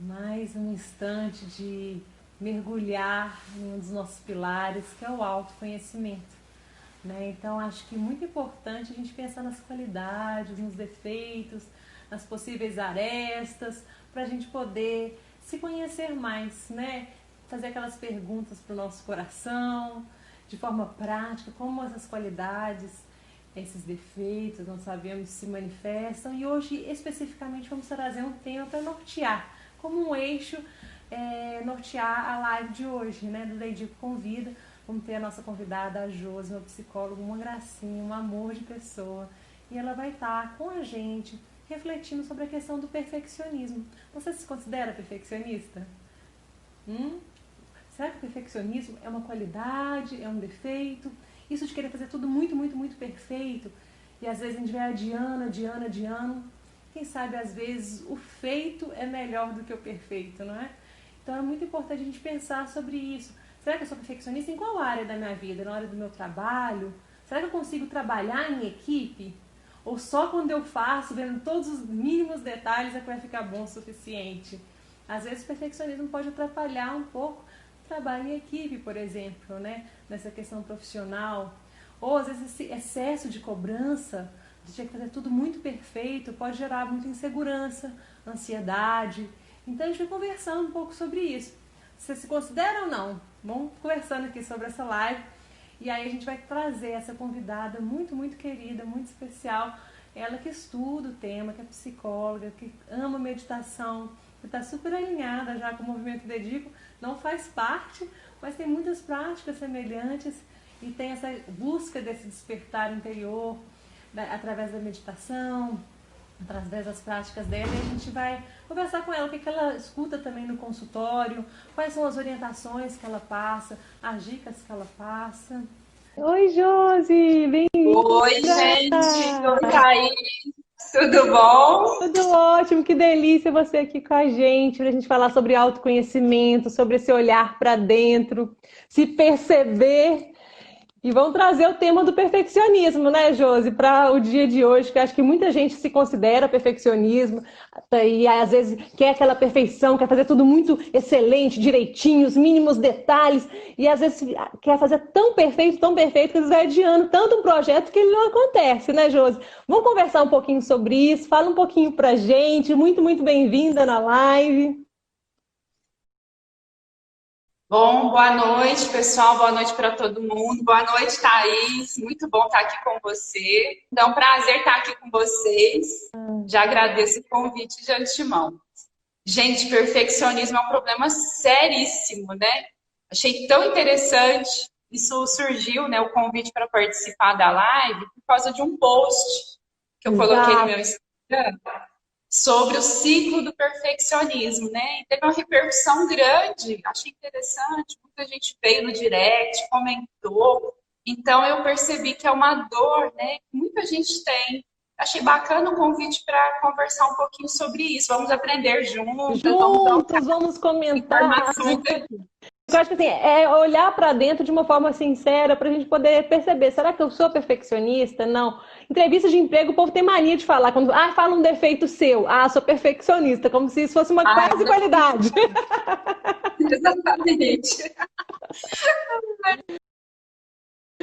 Mais um instante de mergulhar em um dos nossos pilares, que é o autoconhecimento. Né? Então, acho que é muito importante a gente pensar nas qualidades, nos defeitos, nas possíveis arestas, para a gente poder se conhecer mais, né? Fazer aquelas perguntas para o nosso coração, de forma prática, como essas qualidades, esses defeitos, não sabemos se manifestam. E hoje, especificamente, vamos trazer um tema para nortear, como um eixo, nortear a live de hoje, né? Do Leidico Convida. Vamos ter a nossa convidada, a Josi, uma psicóloga, uma gracinha, um amor de pessoa. E ela vai estar com a gente, refletindo sobre a questão do perfeccionismo. Você se considera perfeccionista? Será que o perfeccionismo é uma qualidade, é um defeito? Isso de querer fazer tudo muito, muito, muito perfeito, e às vezes a gente vai adiando, adiando, adiando. Quem sabe às vezes o feito é melhor do que o perfeito, não é? Então é muito importante a gente pensar sobre isso. Será que eu sou perfeccionista em qual área da minha vida? Na área do meu trabalho? Será que eu consigo trabalhar em equipe? Ou só quando eu faço, vendo todos os mínimos detalhes, é que vai ficar bom o suficiente? Às vezes o perfeccionismo pode atrapalhar um pouco o trabalho em equipe, por exemplo, né? Nessa questão profissional. Ou às vezes esse excesso de cobrança, de ter que fazer tudo muito perfeito, pode gerar muita insegurança, ansiedade. Então a gente vai conversando um pouco sobre isso. Você se considera ou não? Vamos conversando aqui sobre essa live. E aí a gente vai trazer essa convidada muito, muito querida, muito especial. Ela que estuda o tema, que é psicóloga, que ama meditação, que está super alinhada já com o movimento Dedico. Não faz parte, mas tem muitas práticas semelhantes e tem essa busca desse despertar interior, através da meditação, através das práticas dela, e a gente vai conversar com ela o que ela escuta também no consultório, quais são as orientações que ela passa, as dicas que ela passa. Oi, Josi, Oi, bem-vinda! gente. Oi, Thaís. Tudo bom? Tudo ótimo, que delícia você aqui com a gente, para a gente falar sobre autoconhecimento, sobre esse olhar para dentro, se perceber. E vamos trazer o tema do perfeccionismo, né, Josi, para o dia de hoje, que acho que muita gente se considera perfeccionismo e às vezes quer aquela perfeição, quer fazer tudo muito excelente, direitinho, os mínimos detalhes, e às vezes quer fazer tão perfeito, que às vezes vai adiando tanto um projeto que ele não acontece, né, Josi? Vamos conversar um pouquinho sobre isso, fala um pouquinho pra gente, muito, muito bem-vinda na live. Bom, boa noite, pessoal. Boa noite para todo mundo. Boa noite, Thaís. Muito bom estar aqui com você. É um prazer estar aqui com vocês. Já agradeço o convite de antemão. Gente, perfeccionismo é um problema seríssimo, né? Achei tão interessante. Isso surgiu, né, o convite para participar da live por causa de um post que eu coloquei no meu Exato. Instagram sobre o ciclo do perfeccionismo, né? E teve uma repercussão grande, achei interessante, muita gente veio no direct, comentou. Então eu percebi que é uma dor, né? Que muita gente tem. Achei bacana o convite para conversar um pouquinho sobre isso. Vamos aprender juntas, vamos trocar Juntos, vamos comentar. informações aqui. Eu acho que assim, é olhar para dentro de uma forma sincera para a gente poder perceber, será que eu sou perfeccionista? Não. Entrevista de emprego, o povo tem mania de falar, quando fala um defeito seu, sou perfeccionista, como se isso fosse uma Ah, quase qualidade. exatamente.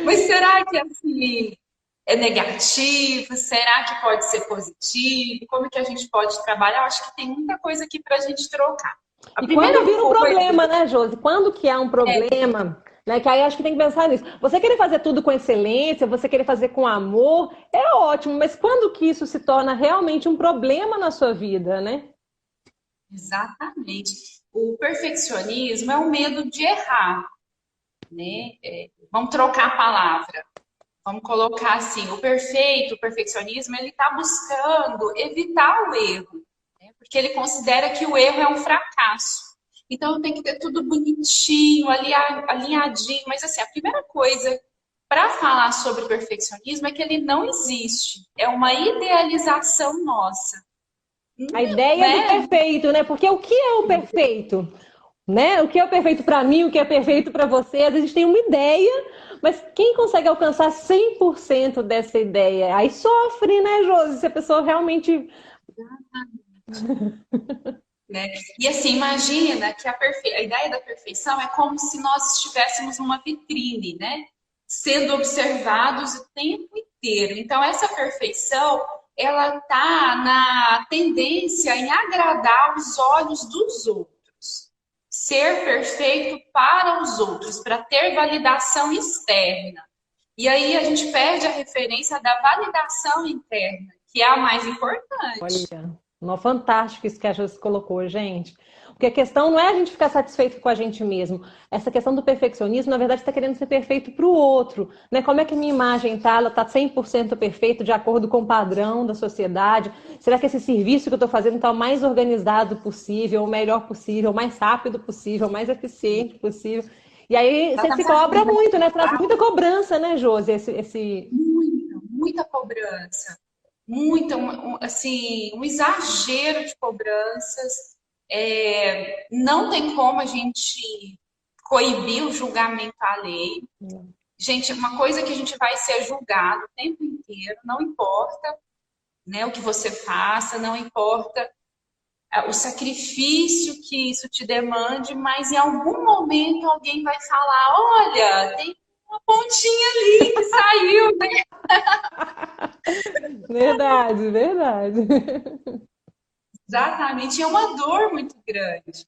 Mas será que assim é negativo? Será que pode ser positivo? Como que a gente pode trabalhar? Eu acho que tem muita coisa aqui para a gente trocar. A E quando primeira vira um coisa problema, né, Josi? Quando que há um é problema, né? Que aí acho que tem que pensar nisso. Você querer fazer tudo com excelência, você querer fazer com amor, é ótimo, mas quando que isso se torna realmente um problema na sua vida, né? exatamente. O perfeccionismo é o medo de errar, né? Vamos trocar a palavra. Vamos colocar assim, o perfeito, o perfeccionismo, ele está buscando evitar o erro, né? Porque ele considera que o erro é um fracasso. Então tem que ter tudo bonitinho, alinhadinho. Mas assim, a primeira coisa para falar sobre perfeccionismo é que ele não existe. É uma idealização nossa, A ideia do né? perfeito, né? Porque o que é o perfeito? Né? O que é o perfeito para mim, o que é perfeito para você? Às vezes a gente tem uma ideia, mas quem consegue alcançar 100% dessa ideia? Aí sofre, né, Josi? Se a pessoa realmente né? E assim, imagina que a ideia da perfeição é como se nós estivéssemos numa vitrine, né? Sendo observados o tempo inteiro. Então, essa perfeição, ela tá na tendência em agradar os olhos dos outros. Ser perfeito para os outros, para ter validação externa. E aí a gente perde a referência da validação interna, que é a mais importante. Olha, não, fantástico isso que a Josi colocou, gente. Porque a questão não é a gente ficar satisfeito com a gente mesmo. Essa questão do perfeccionismo, na verdade, está querendo ser perfeito para o outro. Né? Como é que a minha imagem tá? Ela está 100% perfeita, de acordo com o padrão da sociedade? Será que esse serviço que eu estou fazendo está o mais organizado possível, o melhor possível, o mais rápido possível, o mais eficiente possível? E aí você se cobra muito, né? Traz muita cobrança, né, Josi? Muita cobrança. Assim, um exagero de cobranças. Não tem como a gente coibir o julgamento alheio. Gente, uma coisa que a gente vai ser julgado o tempo inteiro, não importa, né, o que você faça, não importa o sacrifício que isso te demande, mas em algum momento alguém vai falar, olha, tem uma pontinha ali que saiu, né? Verdade, verdade. Exatamente, é uma dor muito grande.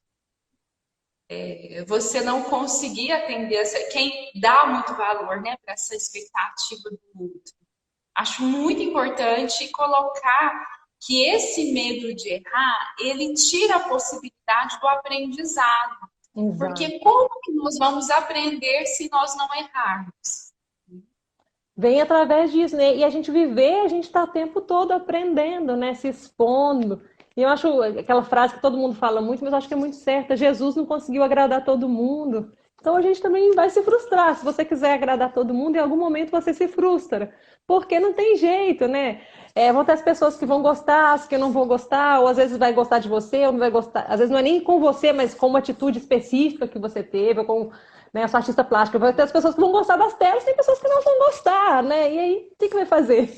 Você não conseguir atender quem dá muito valor, né, para essa expectativa do outro. Acho muito importante colocar que esse medo de errar, ele tira a possibilidade do aprendizado. Exato. Porque como que nós vamos aprender se nós não errarmos? Vem através disso, né? E a gente viver, a gente está o tempo todo aprendendo, né? Se expondo. E eu acho aquela frase que todo mundo fala muito, mas eu acho que é muito certa. Jesus não conseguiu agradar todo mundo. Então a gente também vai se frustrar. Se você quiser agradar todo mundo, em algum momento você se frustra. Porque não tem jeito, né? Vão ter as pessoas que vão gostar, as que não vão gostar, ou às vezes vai gostar de você, ou não vai gostar. Às vezes não é nem com você, mas com uma atitude específica que você teve, ou com, né, eu sou artista plástica. Vai ter as pessoas que vão gostar das telas, tem pessoas que não vão gostar, né? E aí, o que vai fazer?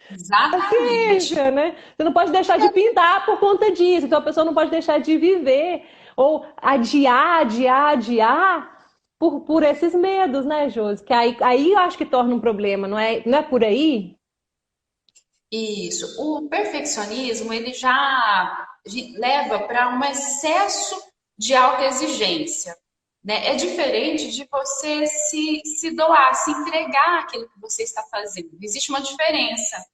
Exatamente. Né? Você não pode deixar de pintar por conta disso. Então a pessoa não pode deixar de viver ou adiar por esses medos, né, Josi? Que aí eu acho que torna um problema, não é por aí? Isso. O perfeccionismo, ele já leva para um excesso de autoexigência, né? É diferente de você se doar, se entregar aquilo que você está fazendo. Existe uma diferença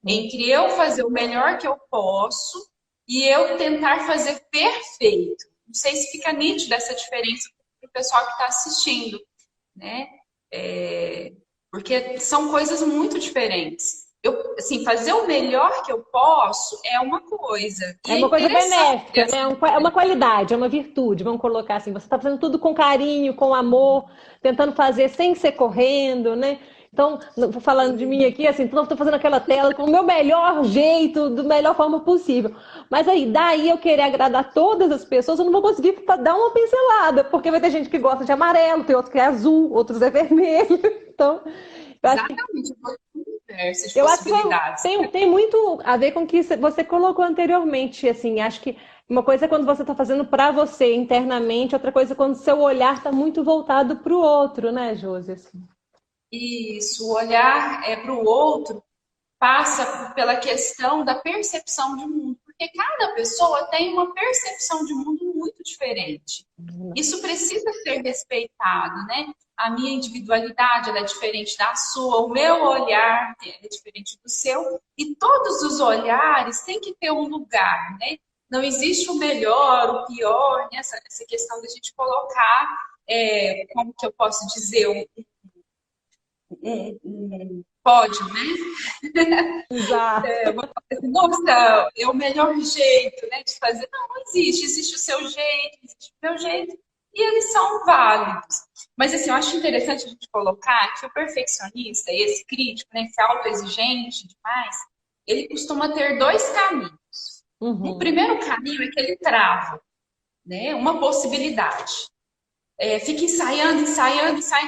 entre eu fazer o melhor que eu posso e eu tentar fazer perfeito. Não sei se fica nítido essa diferença para o pessoal que está assistindo, né? Porque são coisas muito diferentes. Eu, assim, fazer o melhor que eu posso é uma coisa. É uma coisa benéfica, né? É uma qualidade, é uma virtude. Vamos colocar assim, você está fazendo tudo com carinho, com amor, tentando fazer sem ser correndo, né? Então, falando de mim aqui, assim, estou fazendo aquela tela com o meu melhor jeito, da melhor forma possível. Mas aí, daí eu querer agradar todas as pessoas, eu não vou conseguir dar uma pincelada, porque vai ter gente que gosta de amarelo, tem outros que é azul, outros é vermelho. Então, exatamente. Eu acho que tem muito a ver com o que você colocou anteriormente, assim, acho que uma coisa é quando você está fazendo para você internamente, outra coisa é quando seu olhar está muito voltado para o outro, né, Josi? Assim. Isso, o olhar para o outro passa pela questão da percepção de mundo, porque cada pessoa tem uma percepção de mundo muito diferente. Isso precisa ser respeitado, né? A minha individualidade ela é diferente da sua, o meu olhar é diferente do seu, e todos os olhares têm que ter um lugar, né? Não existe o melhor, o pior, né? Essa questão da gente colocar, como que eu posso dizer, um pódio, né? Exato. Nossa, é o melhor jeito, né, de fazer. Não existe. Existe o seu jeito, existe o meu jeito, e eles são válidos. Mas, assim, eu acho interessante a gente colocar que o perfeccionista, esse crítico, né, esse autoexigente demais, ele costuma ter dois caminhos. O primeiro caminho é que ele trava, né, uma possibilidade. Fica ensaiando,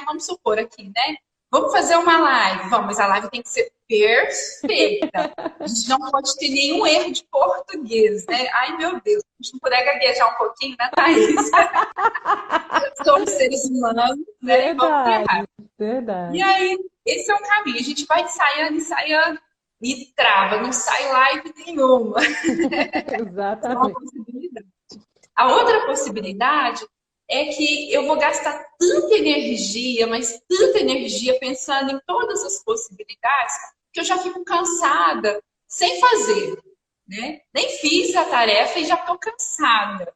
vamos supor aqui, né? Vamos fazer uma live? Vamos, mas a live tem que ser perfeita. A gente não pode ter nenhum erro de português, né? Ai, meu Deus, se a gente não puder gaguejar um pouquinho, né, Thaís? Somos seres humanos, né? Vamos errar. Verdade. E aí, esse é o caminho. A gente vai ensaiando, ensaiando e trava, não sai live nenhuma. Essa é uma Exatamente. possibilidade. A outra possibilidade é que eu vou gastar tanta energia, mas tanta energia pensando em todas as possibilidades, que eu já fico cansada sem fazer, né? Nem fiz a tarefa e já estou cansada.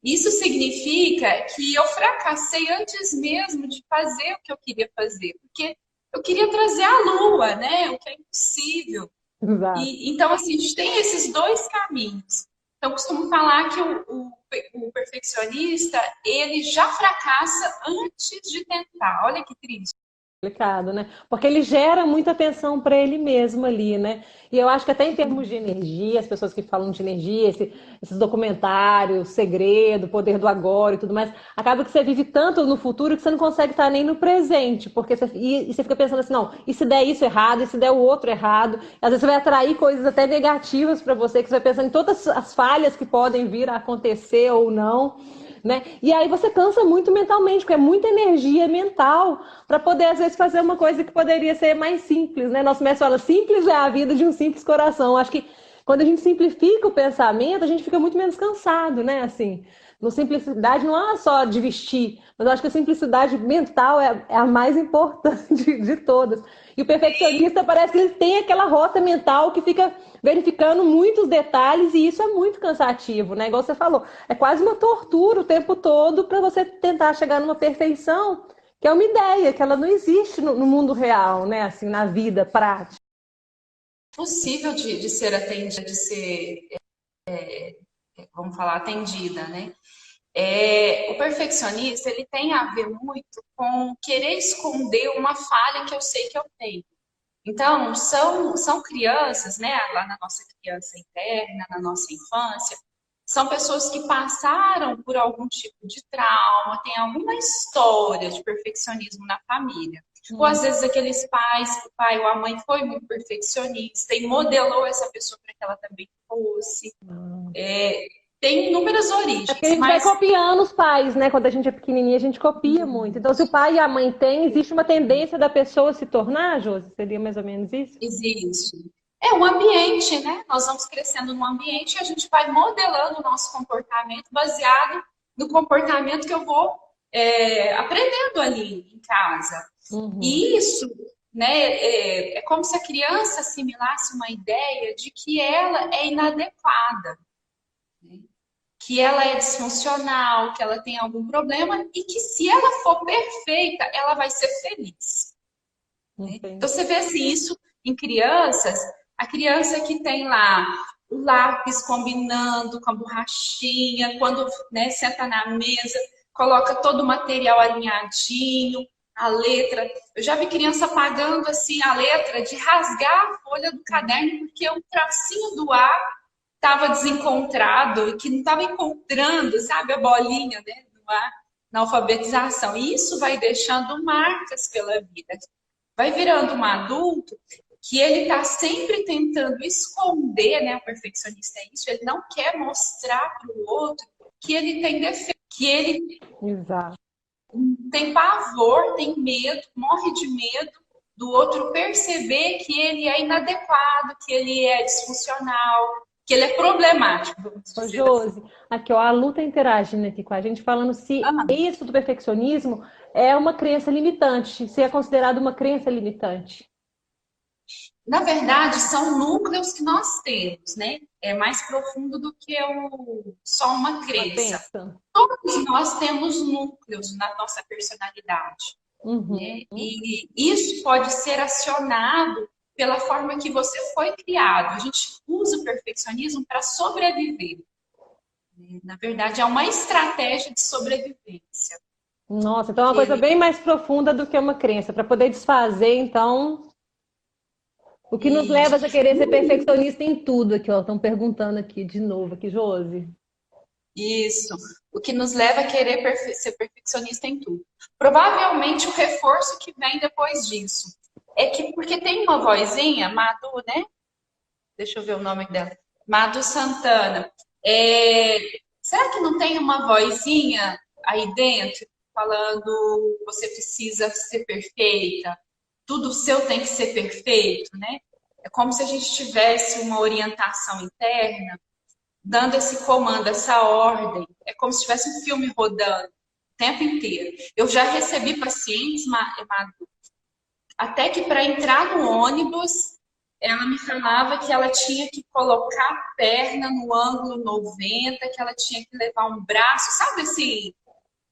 Isso significa que eu fracassei antes mesmo de fazer o que eu queria fazer, porque eu queria trazer a lua, né? O que é impossível. Exato. Então, assim, a gente tem esses dois caminhos. Então, eu costumo falar que o perfeccionista, ele já fracassa antes de tentar. Olha que triste. Complicado, né? Porque ele gera muita atenção para ele mesmo ali, né? E eu acho que até em termos de energia, as pessoas que falam de energia, esses documentários, Segredo, Poder do Agora e tudo mais, acaba que você vive tanto no futuro que você não consegue estar nem no presente, porque você fica pensando assim, não, e se der isso errado, e se der o outro errado, às vezes você vai atrair coisas até negativas para você, que você vai pensando em todas as falhas que podem vir a acontecer ou não. Né? E aí você cansa muito mentalmente, porque é muita energia mental para poder, às vezes, fazer uma coisa que poderia ser mais simples, né? Nosso mestre fala, simples é a vida de um simples coração. Acho que quando a gente simplifica o pensamento, a gente fica muito menos cansado, né? Assim, no simplicidade não é só de vestir, mas eu acho que a simplicidade mental é a mais importante de todas. E o perfeccionista parece que ele tem aquela rota mental que fica verificando muitos detalhes e isso é muito cansativo, né? Igual você falou, é quase uma tortura o tempo todo para você tentar chegar numa perfeição, que é uma ideia, que ela não existe no mundo real, né? Assim, na vida prática. Possível de ser atendida, de ser, vamos falar, atendida, né? O perfeccionista, ele tem a ver muito com querer esconder uma falha que eu sei que eu tenho. Então, são crianças, né? Lá na nossa criança interna, na nossa infância, são pessoas que passaram por algum tipo de trauma, tem alguma história de perfeccionismo na família. Ou às vezes aqueles pais, que o pai ou a mãe foi muito perfeccionista e modelou essa pessoa para que ela também fosse. Tem inúmeras É porque a origens, gente vai mas copiando os pais, né? Quando a gente é pequenininha, a gente copia muito. Então, se o pai e a mãe têm, existe uma tendência da pessoa se tornar, Josi? Seria mais ou menos isso? existe. É um ambiente, né? Nós vamos crescendo num ambiente e a gente vai modelando o nosso comportamento baseado no comportamento que eu vou aprendendo ali em casa. Uhum. E isso, né, é como se a criança assimilasse uma ideia de que ela é inadequada, né? Que ela é disfuncional, que ela tem algum problema e que se ela for perfeita, ela vai ser feliz. Então, Entendi. você vê assim, isso em crianças, a criança que tem lá o lápis combinando com a borrachinha, quando, né, senta na mesa, coloca todo o material alinhadinho, a letra. Eu já vi criança pagando assim a letra de rasgar a folha do caderno porque o tracinho do A estava desencontrado e que não estava encontrando, sabe, a bolinha, né, do A na alfabetização. E isso vai deixando marcas pela vida, vai virando um adulto que ele está sempre tentando esconder, né? O perfeccionista é isso, ele não quer mostrar para o outro que ele tem defeito, que ele Exato. tem pavor, tem medo, morre de medo do outro perceber que ele é inadequado, que ele é disfuncional, que ele é problemático, vamos Ô, dizer assim. Josi, aqui, ó, a Lu tá interagindo aqui com a gente, falando se Ah, isso do perfeccionismo é uma crença limitante, se é considerado uma crença limitante. na verdade, são núcleos que nós temos, né? É mais profundo do que só uma Uma crença. crença. Todos nós temos núcleos na nossa personalidade, Uhum. né? E isso pode ser acionado pela forma que você foi criado. A gente usa o perfeccionismo para sobreviver. Na verdade, é uma estratégia de sobrevivência. Nossa, então é uma Que coisa ele bem mais profunda do que uma crença. Para poder desfazer, então, o que nos leva a querer ser perfeccionista em tudo aqui, ó. Estão perguntando aqui de novo, aqui, Josi. Isso. O que nos leva a querer ser perfeccionista em tudo. Provavelmente o reforço que vem depois disso é que, porque tem uma vozinha, Madu, né? Deixa eu ver o nome dela. Madu Santana. Será que não tem uma vozinha aí dentro falando você precisa ser perfeita, tudo seu tem que ser perfeito, né? É como se a gente tivesse uma orientação interna dando esse comando, essa ordem. É como se tivesse um filme rodando o tempo inteiro. Eu já recebi pacientes, Madu, até que para entrar no ônibus, ela me falava que ela tinha que colocar a perna no ângulo 90, que ela tinha que levar um braço, sabe assim?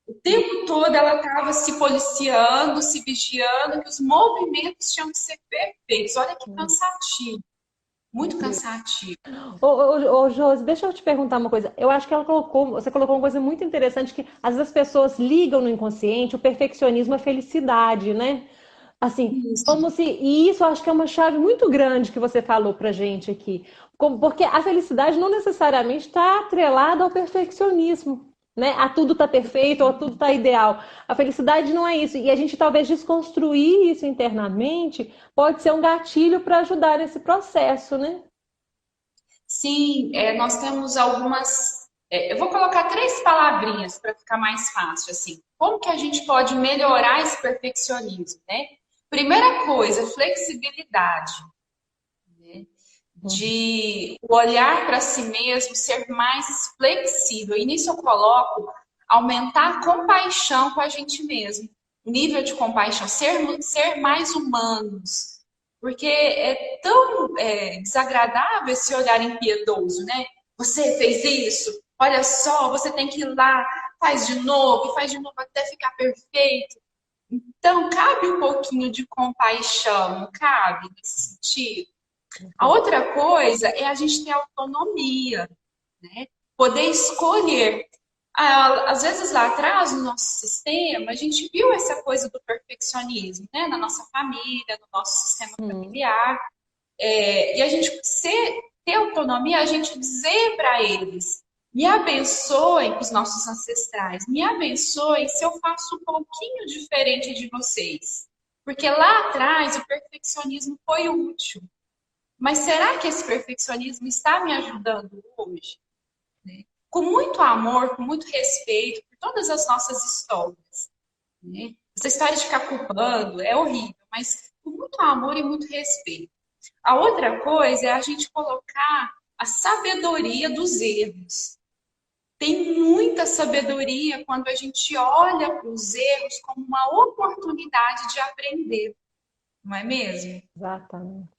O tempo todo ela estava se policiando, se vigiando, que os movimentos tinham que ser perfeitos. Olha que cansativo, muito cansativo. Ô, Josi, deixa eu te perguntar uma coisa. Eu acho que você colocou uma coisa muito interessante que às vezes as pessoas ligam no inconsciente o perfeccionismo à felicidade, né? Assim, Isso. como se. E isso eu acho que é uma chave muito grande que você falou pra gente aqui. Porque a felicidade não necessariamente está atrelada ao perfeccionismo, né? A tudo tá perfeito ou a tudo tá ideal. A felicidade não é isso. E a gente talvez desconstruir isso internamente pode ser um gatilho para ajudar nesse processo, né? Sim, nós temos algumas. Eu vou colocar três palavrinhas para ficar mais fácil, assim. Como que a gente pode melhorar esse perfeccionismo, né? Primeira coisa, flexibilidade, né? De olhar para si mesmo, ser mais flexível. E nisso eu coloco aumentar a compaixão com a gente mesmo. Nível de compaixão, ser mais humanos. Porque é tão desagradável esse olhar impiedoso, né? Você fez isso, olha só, você tem que ir lá, faz de novo, e faz de novo até ficar perfeito. Então, cabe um pouquinho de compaixão, não cabe nesse sentido? A outra coisa é a gente ter autonomia, né? Poder escolher. Às vezes lá atrás, no nosso sistema, a gente viu essa coisa do perfeccionismo, né? Na nossa família, no nosso sistema familiar. E a gente ter autonomia, a gente dizer para eles, me abençoem, os nossos ancestrais, me abençoem se eu faço um pouquinho diferente de vocês. Porque lá atrás o perfeccionismo foi útil. Mas será que esse perfeccionismo está me ajudando hoje? Né? Com muito amor, com muito respeito por todas as nossas histórias. Né? Essa história de ficar culpando é horrível, mas com muito amor e muito respeito. A outra coisa é a gente colocar a sabedoria dos erros. Tem muita sabedoria quando a gente olha para os erros como uma oportunidade de aprender, não é mesmo? Exatamente.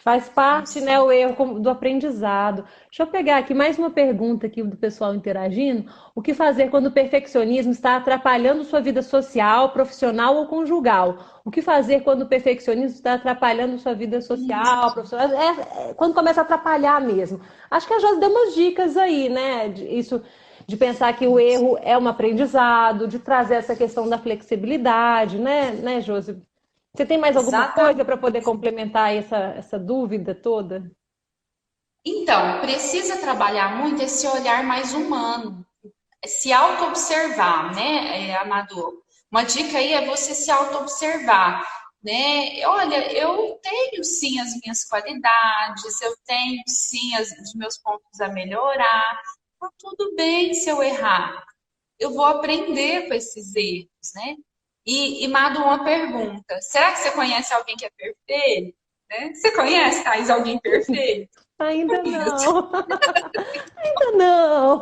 Faz parte, né, o erro do aprendizado. Deixa eu pegar aqui mais uma pergunta aqui do pessoal interagindo. O que fazer quando o perfeccionismo está atrapalhando sua vida social, profissional ou conjugal? O que fazer quando o perfeccionismo está atrapalhando sua vida social, profissional? Quando começa a atrapalhar mesmo. Acho que a Josi deu umas dicas aí, né? Isso de pensar que o erro é um aprendizado, de trazer essa questão da flexibilidade, né, Josi? Você tem mais alguma coisa Exatamente. para poder complementar essa dúvida toda? Então, precisa trabalhar muito esse olhar mais humano, se auto-observar, né, Amador? Uma dica aí é você se auto-observar, né? Olha, eu tenho sim as minhas qualidades, eu tenho sim os meus pontos a melhorar. Tá tudo bem se eu errar. Eu vou aprender com esses erros, né? E Madu, uma pergunta: será que você conhece alguém que é perfeito? Né? Você conhece, Thais, alguém perfeito? Ainda não. Ainda não.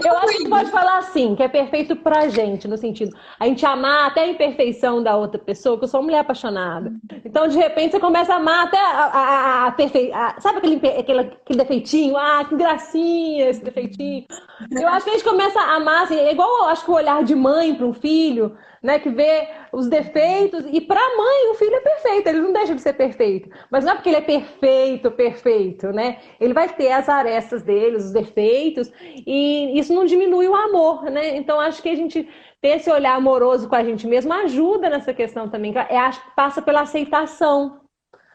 Eu acho que você pode falar assim, que é perfeito pra gente, no sentido, a gente amar até a imperfeição da outra pessoa, que eu sou uma mulher apaixonada. Então, de repente, você começa a amar até a perfeição. Sabe aquele defeitinho? Ah, que gracinha esse defeitinho. Eu acho que a gente começa a amar, assim, é igual eu acho que o olhar de mãe para um filho, né, que vê os defeitos, e para a mãe o filho é perfeito, ele não deixa de ser perfeito, mas não é porque ele é perfeito, perfeito, né? Ele vai ter as arestas dele, os defeitos, e isso não diminui o amor, né? Então acho que a gente ter esse olhar amoroso com a gente mesmo ajuda nessa questão também, acho que passa pela aceitação.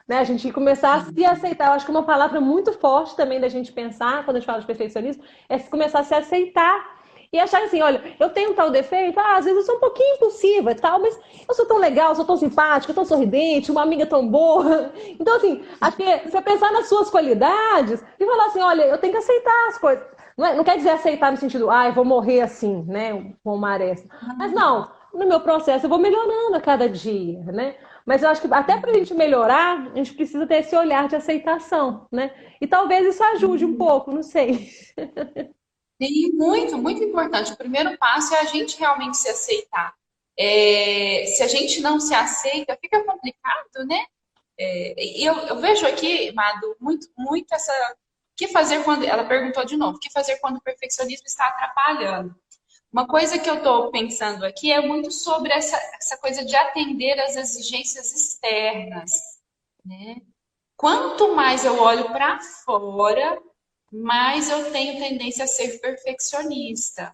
né? A gente começar a se aceitar. Eu acho que uma palavra muito forte também da gente pensar, quando a gente fala de perfeccionismo, é começar a se aceitar. E achar assim, olha, eu tenho um tal defeito, às vezes eu sou um pouquinho impulsiva e tal, mas eu sou tão legal, sou tão simpática, tão sorridente, uma amiga tão boa. Então, assim, acho que você pensar nas suas qualidades e falar assim, olha, eu tenho que aceitar as coisas. Não quer dizer aceitar no sentido, eu vou morrer assim, né, com uma aresta. Mas não, no meu processo eu vou melhorando a cada dia, né? Mas eu acho que até para a gente melhorar, a gente precisa ter esse olhar de aceitação, né? E talvez isso ajude um pouco, não sei. E muito, muito importante. O primeiro passo é a gente realmente se aceitar. Se a gente não se aceita, fica complicado, né? Eu vejo aqui, Madu, muito essa. O que fazer quando. Ela perguntou de novo: o que fazer quando o perfeccionismo está atrapalhando? Uma coisa que eu estou pensando aqui é muito sobre essa coisa de atender às exigências externas, né? Quanto mais eu olho para fora, mais eu tenho tendência a ser perfeccionista.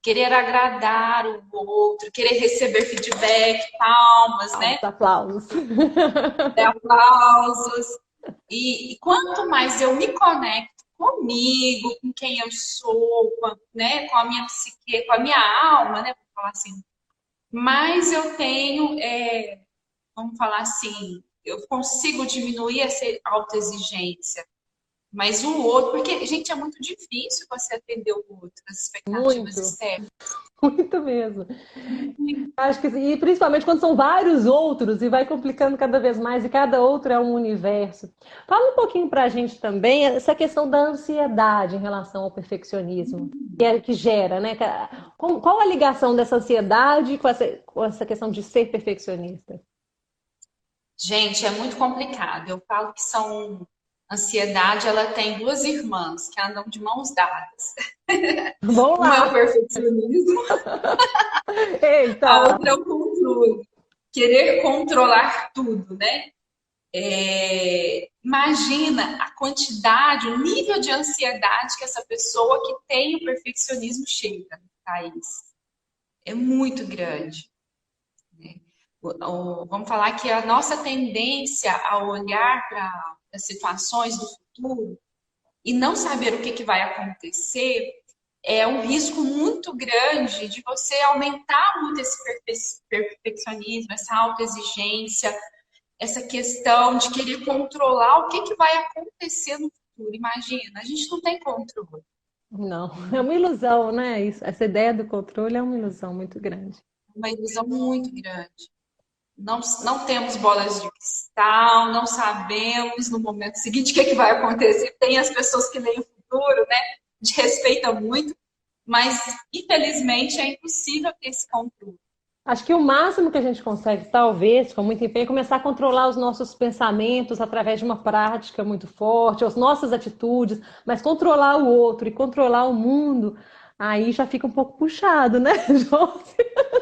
Querer agradar o outro, querer receber feedback, palmas, né? Aplausos. Aplausos. E quanto mais eu me conecto comigo, com quem eu sou, né, com a minha psique, com a minha alma, né, vamos falar assim, mais eu tenho, vamos falar assim, eu consigo diminuir essa autoexigência. Mas o outro, porque, gente, é muito difícil você atender o outro, as expectativas Muito, externas. muito mesmo. Acho que, e principalmente quando são vários outros e vai complicando cada vez mais e cada outro é um universo. Fala um pouquinho para a gente também essa questão da ansiedade em relação ao perfeccionismo, que gera, né? Qual a ligação dessa ansiedade com essa questão de ser perfeccionista? Gente, é muito complicado. Eu falo que ansiedade, ela tem duas irmãs que andam de mãos dadas. Vamos Uma é o lá! perfeccionismo, a Eita! outra é o controle. Querer controlar tudo, né? Imagina a quantidade, o nível de ansiedade que essa pessoa que tem o perfeccionismo chega, Thaís. É muito grande. Vamos falar que a nossa tendência a olhar para as situações do futuro e não saber o que vai acontecer é um risco muito grande de você aumentar muito esse perfeccionismo, essa autoexigência, essa questão de querer controlar o que vai acontecer no futuro. Imagina, a gente não tem controle. Não, é uma ilusão, né? Essa ideia do controle é uma ilusão muito grande. Uma ilusão muito grande. Não temos bolas de cristal, não sabemos no momento seguinte o que vai acontecer. Tem as pessoas que leem o futuro, né? A gente respeita muito, mas infelizmente é impossível ter esse controle. Acho que o máximo que a gente consegue, talvez, com muito empenho, é começar a controlar os nossos pensamentos através de uma prática muito forte, as nossas atitudes, mas controlar o outro e controlar o mundo, aí já fica um pouco puxado, né, Josi?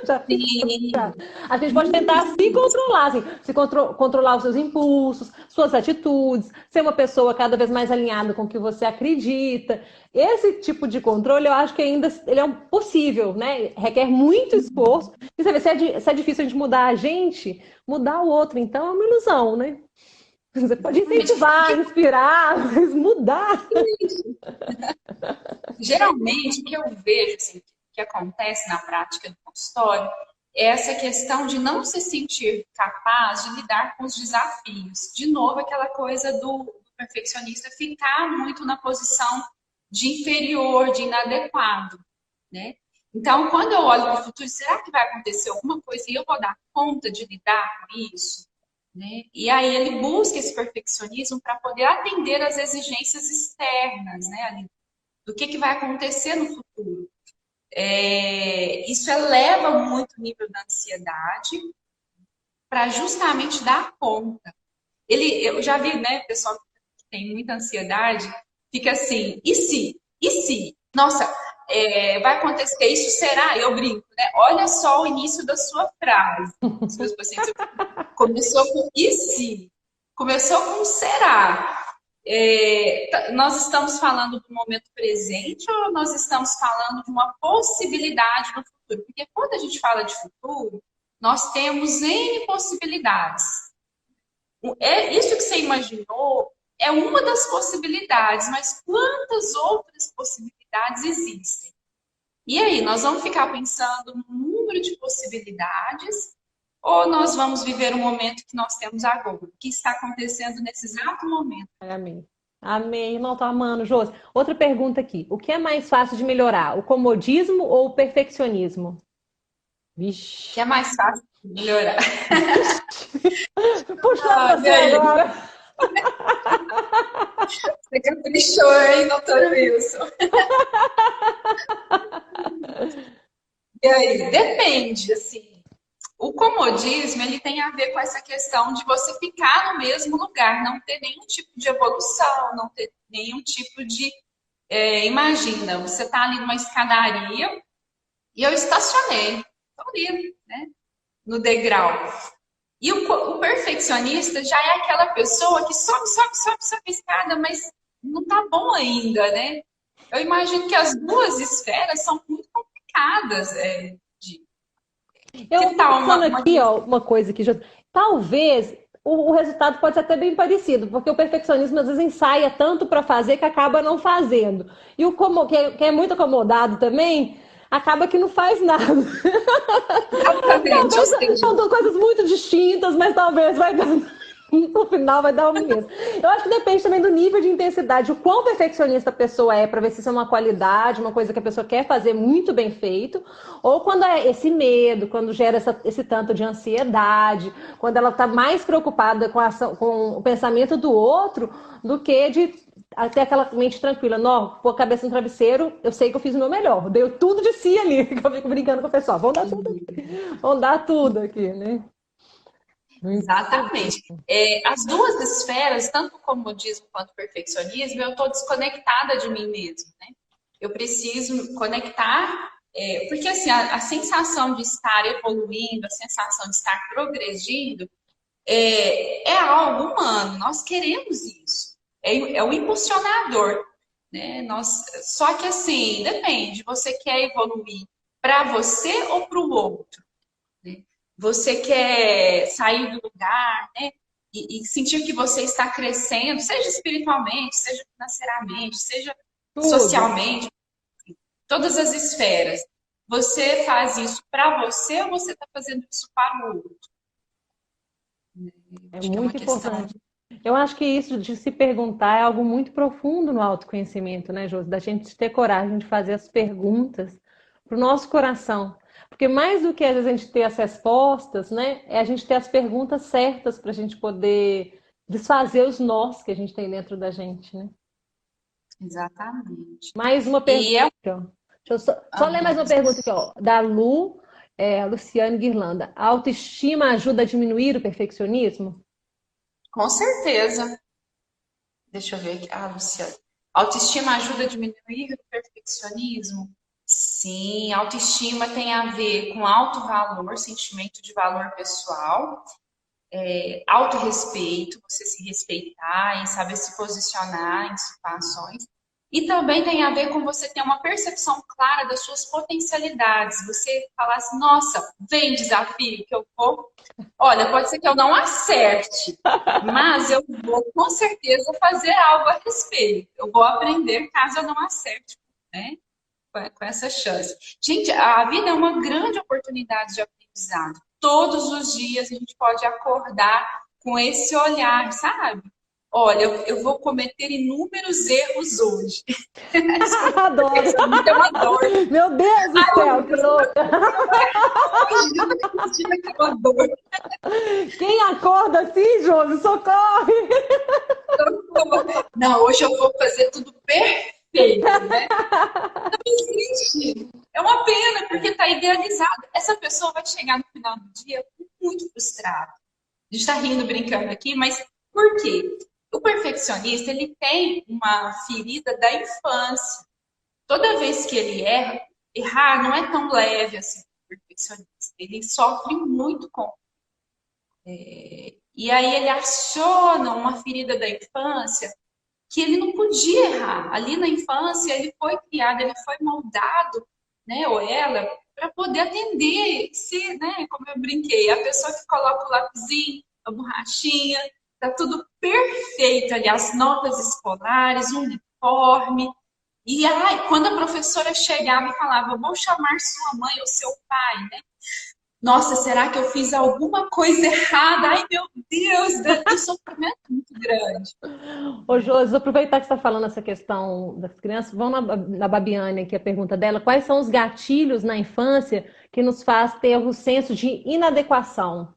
Já fica puxado. Sim, A gente pode tentar se controlar, assim, controlar os seus impulsos, suas atitudes, ser uma pessoa cada vez mais alinhada com o que você acredita. Esse tipo de controle, eu acho que ainda ele é possível, né? Requer muito esforço. E você vê, se é difícil a gente mudar a gente, mudar o outro, então é uma ilusão, né? Você pode incentivar, inspirar, mas mudar. geralmente o que eu vejo assim, que acontece na prática do consultório é essa questão de não se sentir capaz de lidar com os desafios. De novo, aquela coisa do perfeccionista ficar muito na posição de inferior, de inadequado, né? Então, quando eu olho para o futuro, será que vai acontecer alguma coisa e eu vou dar conta de lidar com isso? Né? E aí ele busca esse perfeccionismo para poder atender às exigências externas, né? Do que vai acontecer no futuro. Isso eleva muito o nível da ansiedade para justamente dar conta. Eu já vi, né, pessoal que tem muita ansiedade, fica assim, e se? E se? Nossa, vai acontecer isso? Será? Eu brinco, né? Olha só o início da sua frase. Os meus pacientes começou com e se? Começou com será? Nós estamos falando do momento presente ou nós estamos falando de uma possibilidade no futuro? Porque quando a gente fala de futuro, nós temos N possibilidades. Isso que você imaginou é uma das possibilidades, mas quantas outras possibilidades existem? E aí, nós vamos ficar pensando no número de possibilidades ou nós vamos viver o momento que nós temos agora, o que está acontecendo nesse exato momento? Amém. Amém. Não, tô amando, Josi. Outra pergunta aqui. O que é mais fácil de melhorar? O comodismo ou o perfeccionismo? O que é Vixe. mais fácil de melhorar? Puxando você E aí? agora. Você caprichou, hein, doutor Wilson? E aí? Depende, assim. O comodismo, ele tem a ver com essa questão de você ficar no mesmo lugar, não ter nenhum tipo de evolução, não ter nenhum tipo de... imagina, você está ali numa escadaria e eu estacionei, estou ali, né, no degrau. E o perfeccionista já é aquela pessoa que sobe, sobe, sobe, sobe a escada, mas não está bom ainda, né? Eu imagino que as duas esferas são muito complicadas. Eu Que tô tal pensando aqui, ó, uma coisa aqui, Josi. Talvez o resultado pode ser até bem parecido, porque o perfeccionismo às vezes ensaia tanto para fazer que acaba não fazendo. E que é muito acomodado também, acaba que não faz nada. exatamente, ou Talvez seja, são duas coisas muito distintas, mas talvez vai dar. No final vai dar o mesmo. Eu acho que depende também do nível de intensidade, o quão perfeccionista a pessoa é, para ver se isso é uma qualidade, uma coisa que a pessoa quer fazer muito bem feito, ou quando é esse medo, quando gera esse tanto de ansiedade, quando ela está mais preocupada com o pensamento do outro do que de ter aquela mente tranquila. Não, pôr a cabeça no travesseiro, eu sei que eu fiz o meu melhor, deu tudo de si ali, que eu fico brincando com o pessoal. Vamos dar tudo aqui, né? Muito exatamente. As duas esferas, tanto o comodismo quanto o perfeccionismo, eu estou desconectada de mim mesma, né? Eu preciso conectar, porque assim, a sensação de estar evoluindo, a sensação de estar progredindo, é algo humano, nós queremos isso. É o impulsionador, né? Só que assim, depende, você quer evoluir para você ou para o outro? Né? Você quer sair do lugar, né? E sentir que você está crescendo, seja espiritualmente, seja financeiramente, seja tudo. socialmente, todas as esferas. Você faz isso para você ou você está fazendo isso para o outro? É Acho que é uma muito questão. importante. Eu acho que isso de se perguntar é algo muito profundo no autoconhecimento, né, Josi? Da gente ter coragem de fazer as perguntas para o nosso coração. Porque mais do que às vezes a gente ter as respostas, né, é a gente ter as perguntas certas para a gente poder desfazer os nós que a gente tem dentro da gente, né? Exatamente. Mais uma E pergunta aqui, ó. Deixa eu só ler mais uma pergunta aqui, ó. Da Luciane Guirlanda. A autoestima ajuda a diminuir o perfeccionismo? com certeza. Deixa eu ver aqui. Ah, Luciana. Autoestima ajuda a diminuir o perfeccionismo? Sim, autoestima tem a ver com alto valor, sentimento de valor pessoal, autorrespeito, você se respeitar e saber se posicionar em situações. E também tem a ver com você ter uma percepção clara das suas potencialidades. Você falar assim, nossa, vem desafio que eu vou. Olha, pode ser que eu não acerte, mas eu vou com certeza fazer algo a respeito. Eu vou aprender caso eu não acerte, né? Com essa chance. Gente, a vida é uma grande oportunidade de aprendizado. Todos os dias a gente pode acordar com esse olhar, sabe? Olha, eu vou cometer inúmeros erros hoje. Adoro! Isso é uma dor. Meu Deus do Ai, céu, meu que Deus, louca! hoje eu tô sentindo que é uma dor. Quem acorda assim, Josi, socorre! Não, hoje eu vou fazer tudo perfeito, né? Não existe. É uma pena, porque está idealizado. Essa pessoa vai chegar no final do dia muito frustrada. A gente está rindo, brincando aqui, mas por quê? O perfeccionista, ele tem uma ferida da infância. Toda vez que ele errar não é tão leve assim o perfeccionista. Ele sofre muito com. E aí ele aciona uma ferida da infância que ele não podia errar. Ali na infância ele foi criado, ele foi moldado, né, ou ela, para poder atender, ser, né, como eu brinquei, a pessoa que coloca o lapisinho, a borrachinha, tá tudo perfeito ali, as notas escolares, o uniforme. E ai, quando a professora chegava e falava, vou chamar sua mãe ou seu pai, né? Nossa, será que eu fiz alguma coisa errada? Ai, meu Deus, o sofrimento é muito grande. Ô, Josi, aproveitar que você está falando essa questão das crianças, vamos na Babiane aqui, a pergunta dela. Quais são os gatilhos na infância que nos faz ter o senso de inadequação?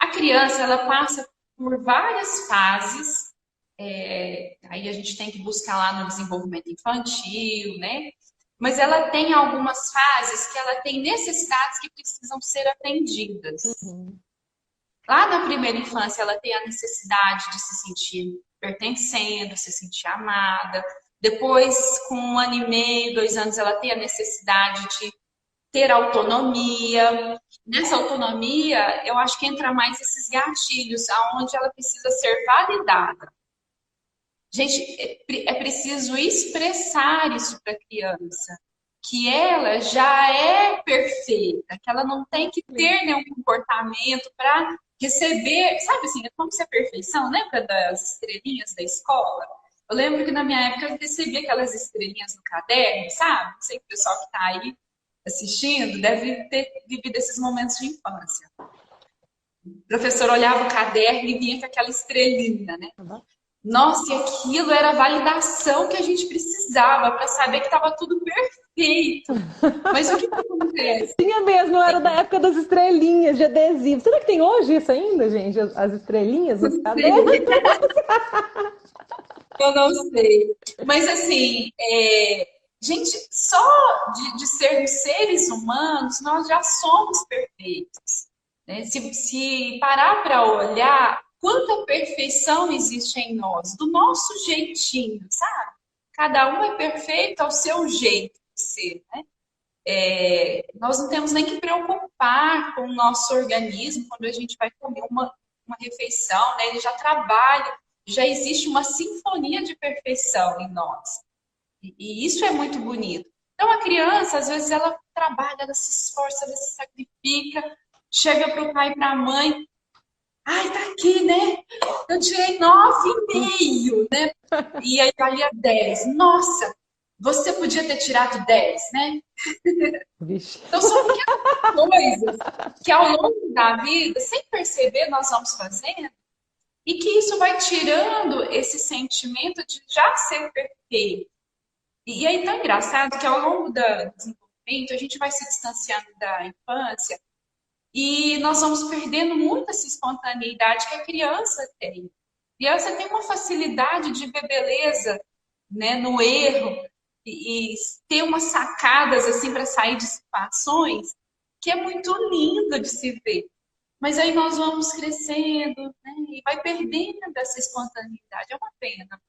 A criança, ela passa por várias fases, aí a gente tem que buscar lá no desenvolvimento infantil, né? Mas ela tem algumas fases que ela tem necessidades que precisam ser atendidas. Uhum. Lá na primeira infância, ela tem a necessidade de se sentir pertencendo, se sentir amada. Depois, com 1 ano e meio, 2 anos, ela tem a necessidade de ter autonomia. Nessa autonomia, eu acho que entra mais esses gatilhos, aonde ela precisa ser validada. Gente, é preciso expressar isso para a criança, que ela já é perfeita, que ela não tem que ter nenhum comportamento para receber, sabe assim, como se a perfeição, lembra das estrelinhas da escola? Eu lembro que na minha época eu recebia aquelas estrelinhas no caderno, sabe? Não sei se o pessoal que está aí assistindo deve ter vivido esses momentos de infância. O professor olhava o caderno e vinha com aquela estrelinha, né? Nossa, e aquilo era a validação que a gente precisava para saber que estava tudo perfeito. Mas o que acontece? Tinha mesmo, eu era da época das estrelinhas de adesivo. Será que tem hoje isso ainda, gente? As estrelinhas nos cadernos? Eu não sei. Mas assim, gente, só de sermos seres humanos, nós já somos perfeitos. Né? Se parar para olhar, quanta perfeição existe em nós, do nosso jeitinho, sabe? Cada um é perfeito ao seu jeito de ser, né? Nós não temos nem que preocupar com o nosso organismo quando a gente vai comer uma refeição, né? Ele já trabalha, já existe uma sinfonia de perfeição em nós. E isso é muito bonito. Então, a criança, às vezes, ela trabalha, ela se esforça, ela se sacrifica, chega para o pai e para a mãe, ai, tá aqui, né? Eu tirei 9,5, né? E aí valia 10. Nossa, você podia ter tirado 10, né? Vixe. Então são pequenas coisas que ao longo da vida, sem perceber, nós vamos fazendo e que isso vai tirando esse sentimento de já ser perfeito. E aí tão engraçado que ao longo do desenvolvimento a gente vai se distanciando da infância e nós vamos perdendo muito essa espontaneidade que a criança tem. A criança tem uma facilidade de ver beleza, né, no erro e ter umas sacadas assim para sair de situações que é muito lindo de se ver. Mas aí nós vamos crescendo, né, e vai perdendo essa espontaneidade. É uma pena.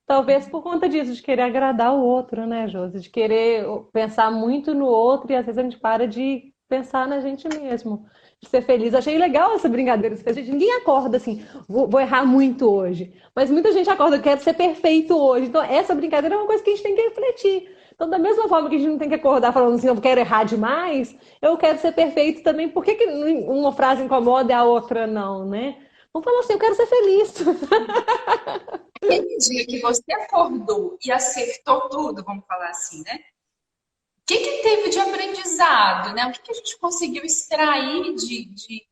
Talvez por conta disso, de querer agradar o outro, né, Josi? De querer pensar muito no outro e às vezes a gente para de pensar na gente mesmo, de ser feliz. Achei legal essa brincadeira que você fez. Ninguém acorda assim, vou errar muito hoje. Mas muita gente acorda, quero ser perfeito hoje. Então, essa brincadeira é uma coisa que a gente tem que refletir. Então, da mesma forma que a gente não tem que acordar falando assim, eu quero errar demais, eu quero ser perfeito também. Por que uma frase incomoda e a outra não, né? Vamos falar assim, eu quero ser feliz. Aquele dia que você acordou e acertou tudo, vamos falar assim, né? O que teve de aprendizado, né? O que a gente conseguiu extrair de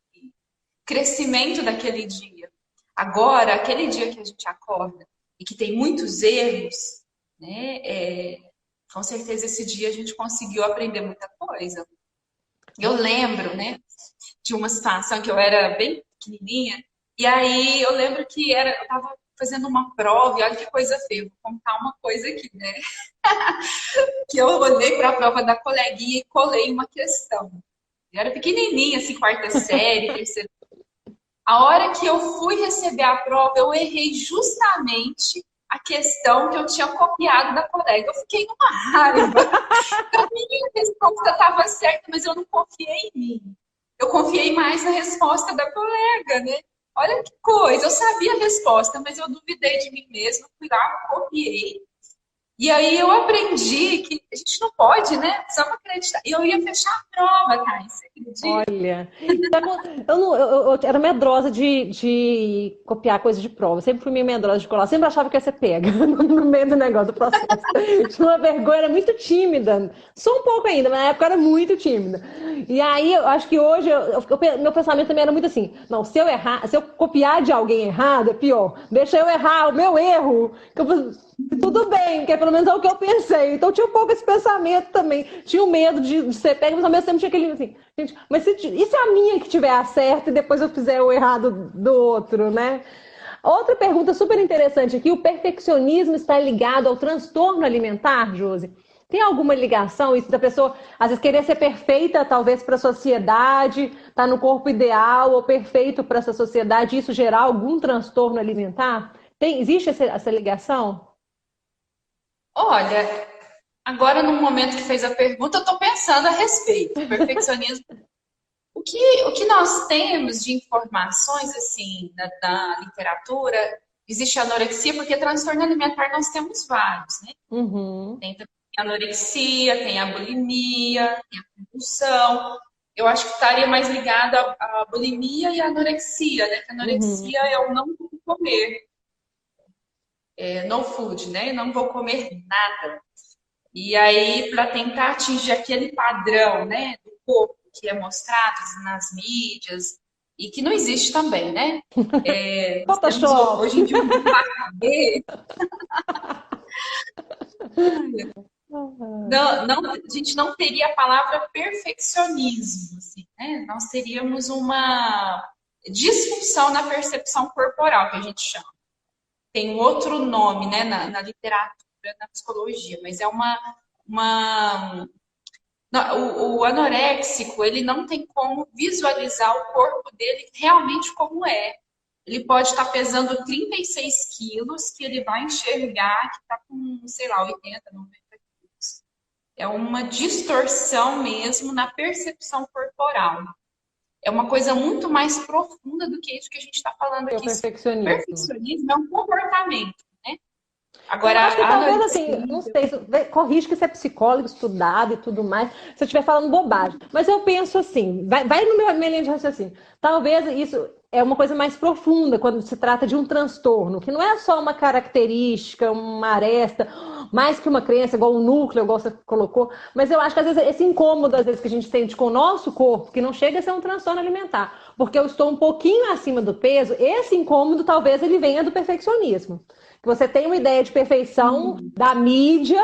crescimento daquele dia? Agora, aquele dia que a gente acorda e que tem muitos erros, né? Com certeza esse dia a gente conseguiu aprender muita coisa. Eu lembro, né, de uma situação que eu era bem pequenininha e aí eu lembro que eu estava fazendo uma prova e olha que coisa feia, vou contar uma coisa aqui, né? Que eu olhei para a prova da coleguinha e colei uma questão. Eu era pequenininha, assim, quarta série, terceira. A hora que eu fui receber a prova, eu errei justamente a questão que eu tinha copiado da colega. Eu fiquei numa raiva. A minha resposta estava certa, mas eu não confiei em mim. Eu confiei mais na resposta da colega, né? Olha que coisa, eu sabia a resposta, mas eu duvidei de mim mesma, fui lá, copiei. E aí eu aprendi que a gente não pode, né? Precisamos acreditar. E eu ia fechar a prova, Thais, você acredita? Olha, eu era medrosa de copiar coisa de prova. Sempre fui meio medrosa de colar. Sempre achava que ia ser pega no meio do negócio, do processo. Tinha uma vergonha, era muito tímida. Sou um pouco ainda, mas na época eu era muito tímida. E aí, eu acho que hoje, meu pensamento também era muito assim, não, se eu errar, se eu copiar de alguém errado, é pior. Deixa eu errar o meu erro, tudo bem, porque pelo menos é o que eu pensei. Então tinha um pouco esse pensamento também. Tinha o medo de ser pega, mas ao mesmo tempo tinha aquele assim, gente, mas e se a minha que tiver a certa e depois eu fizer o errado do outro, né? Outra pergunta super interessante aqui, o perfeccionismo está ligado ao transtorno alimentar, Josi? Tem alguma ligação isso da pessoa, às vezes, querer ser perfeita, talvez, para a sociedade, tá no corpo ideal ou perfeito para essa sociedade, isso gerar algum transtorno alimentar? Existe essa ligação? Olha, agora no momento que fez a pergunta, eu estou pensando a respeito. Perfeccionismo. O que nós temos de informações, assim, da literatura, existe anorexia, porque transtorno alimentar nós temos vários, né? Uhum. Tem também a anorexia, tem a bulimia, tem a compulsão. Eu acho que estaria mais ligado à bulimia e à anorexia, né? Que a Uhum. anorexia é o não comer, no food, né? Não vou comer nada. E aí, para tentar atingir aquele padrão, né, do corpo que é mostrado nas mídias e que não existe também, né? Nós temos Photoshop. hoje em dia um boom não, não, a gente não teria a palavra perfeccionismo, assim, né? Nós teríamos uma disfunção na percepção corporal, que a gente chama. Tem um outro nome, né, na literatura, na psicologia, mas é uma o anoréxico, ele não tem como visualizar o corpo dele realmente como é. Ele pode estar pesando 36 quilos, que ele vai enxergar que está com, sei lá, 80, 90 quilos. É uma distorção mesmo na percepção corporal. É uma coisa muito mais profunda do que isso que a gente está falando É o aqui. perfeccionismo. Perfeccionismo é um comportamento, né? Eu Agora, acho que a talvez assim, não anorexia... sei, corrige que você é psicólogo, estudado e tudo mais, se eu estiver falando bobagem. Mas eu penso assim, vai no minha linha de raciocínio. Talvez isso é uma coisa mais profunda quando se trata de um transtorno, que não é só uma característica, uma aresta, mais que uma crença, igual um núcleo, igual você colocou. Mas eu acho que às vezes esse incômodo às vezes, que a gente sente com o nosso corpo, que não chega a ser um transtorno alimentar, porque eu estou um pouquinho acima do peso, esse incômodo talvez ele venha do perfeccionismo. Você tem uma ideia de perfeição da mídia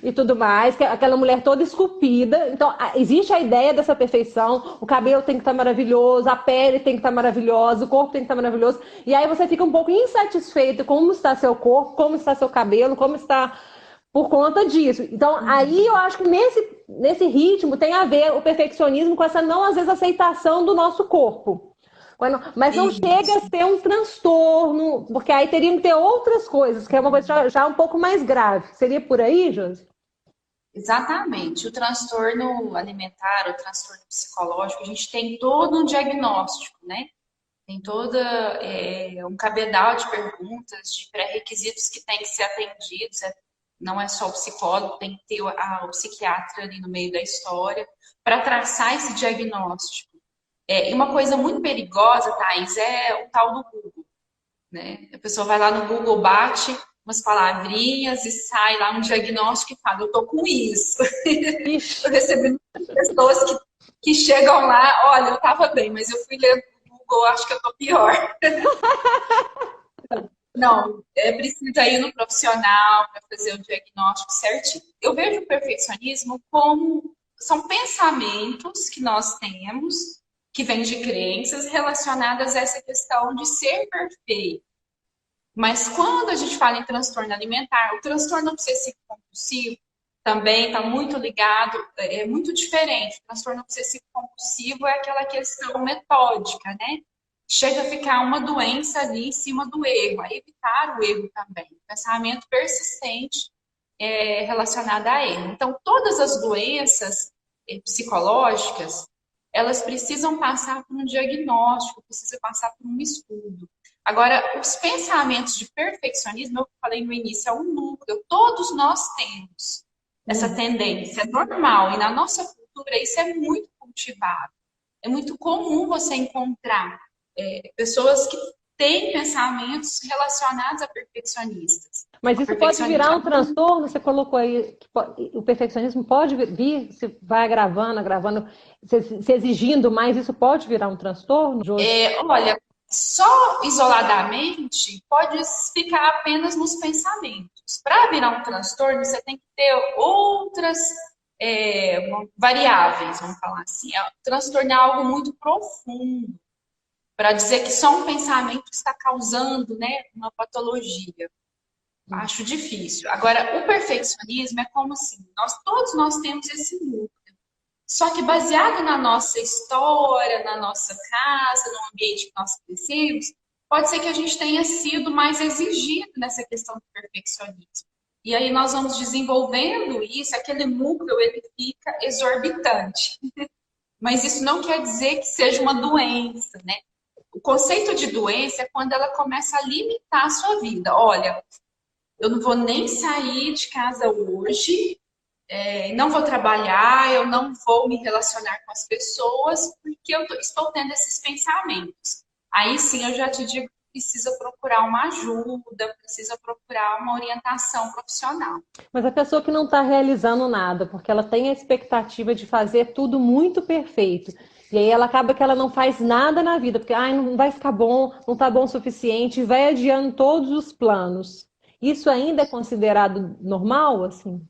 e tudo mais, que é aquela mulher toda esculpida. Então, existe a ideia dessa perfeição, o cabelo tem que estar maravilhoso, a pele tem que estar maravilhosa, o corpo tem que estar maravilhoso. E aí você fica um pouco insatisfeito com como está seu corpo, como está seu cabelo, como está por conta disso. Então, aí eu acho que nesse ritmo tem a ver o perfeccionismo com essa não, às vezes, aceitação do nosso corpo. Mas não chega a Isso. ser um transtorno, porque aí teriam que ter outras coisas, que é uma coisa já um pouco mais grave. Seria por aí, Josi? Exatamente. O transtorno alimentar, o transtorno psicológico, a gente tem todo um diagnóstico, né? Tem toda um cabedal de perguntas, de pré-requisitos que tem que ser atendidos. Não é só o psicólogo, tem que ter o psiquiatra ali no meio da história para traçar esse diagnóstico. E uma coisa muito perigosa, Thaís, é o tal do Google, né? A pessoa vai lá no Google, bate umas palavrinhas e sai lá um diagnóstico e fala, eu tô com isso. Ixi. Eu recebi pessoas que chegam lá, olha, eu tava bem, mas eu fui ler no Google, acho que eu tô pior. Não, precisa ir no profissional para fazer o diagnóstico certinho. Eu vejo o perfeccionismo como são pensamentos que nós temos que vêm de crenças relacionadas a essa questão de ser perfeito. Mas quando a gente fala em transtorno alimentar, o transtorno obsessivo compulsivo também está muito ligado, é muito diferente. O transtorno obsessivo compulsivo é aquela questão metódica, né? Chega a ficar uma doença ali em cima do erro, a evitar o erro também. Pensamento persistente relacionado a erro. Então, todas as doenças psicológicas, elas precisam passar por um diagnóstico, precisam passar por um estudo. Agora, os pensamentos de perfeccionismo, eu falei no início, é um núcleo, todos nós temos. essa tendência, é normal. E na nossa cultura isso é muito cultivado. É muito comum você encontrar pessoas que têm pensamentos relacionados a perfeccionistas. Mas isso pode virar um transtorno? Você colocou aí que o perfeccionismo pode vir, se vai agravando, agravando, se exigindo mais, isso pode virar um transtorno, Josi? Olha, só isoladamente pode ficar apenas nos pensamentos. Para virar um transtorno, você tem que ter outras variáveis, vamos falar assim. Transtorno é algo muito profundo para dizer que só um pensamento está causando, né, uma patologia. Acho difícil. Agora, o perfeccionismo é como assim, todos nós temos esse núcleo. Só que baseado na nossa história, na nossa casa, no ambiente que nós crescemos, pode ser que a gente tenha sido mais exigido nessa questão do perfeccionismo. E aí nós vamos desenvolvendo isso, aquele núcleo ele fica exorbitante. Mas isso não quer dizer que seja uma doença, né? O conceito de doença é quando ela começa a limitar a sua vida. Olha, eu não vou nem sair de casa hoje, não vou trabalhar, eu não vou me relacionar com as pessoas, porque eu estou tendo esses pensamentos. Aí sim eu já te digo que precisa procurar uma ajuda, precisa procurar uma orientação profissional. Mas a pessoa que não está realizando nada, porque ela tem a expectativa de fazer tudo muito perfeito. E aí ela acaba que ela não faz nada na vida, porque não vai ficar bom, não está bom o suficiente, e vai adiando todos os planos. Isso ainda é considerado normal, assim?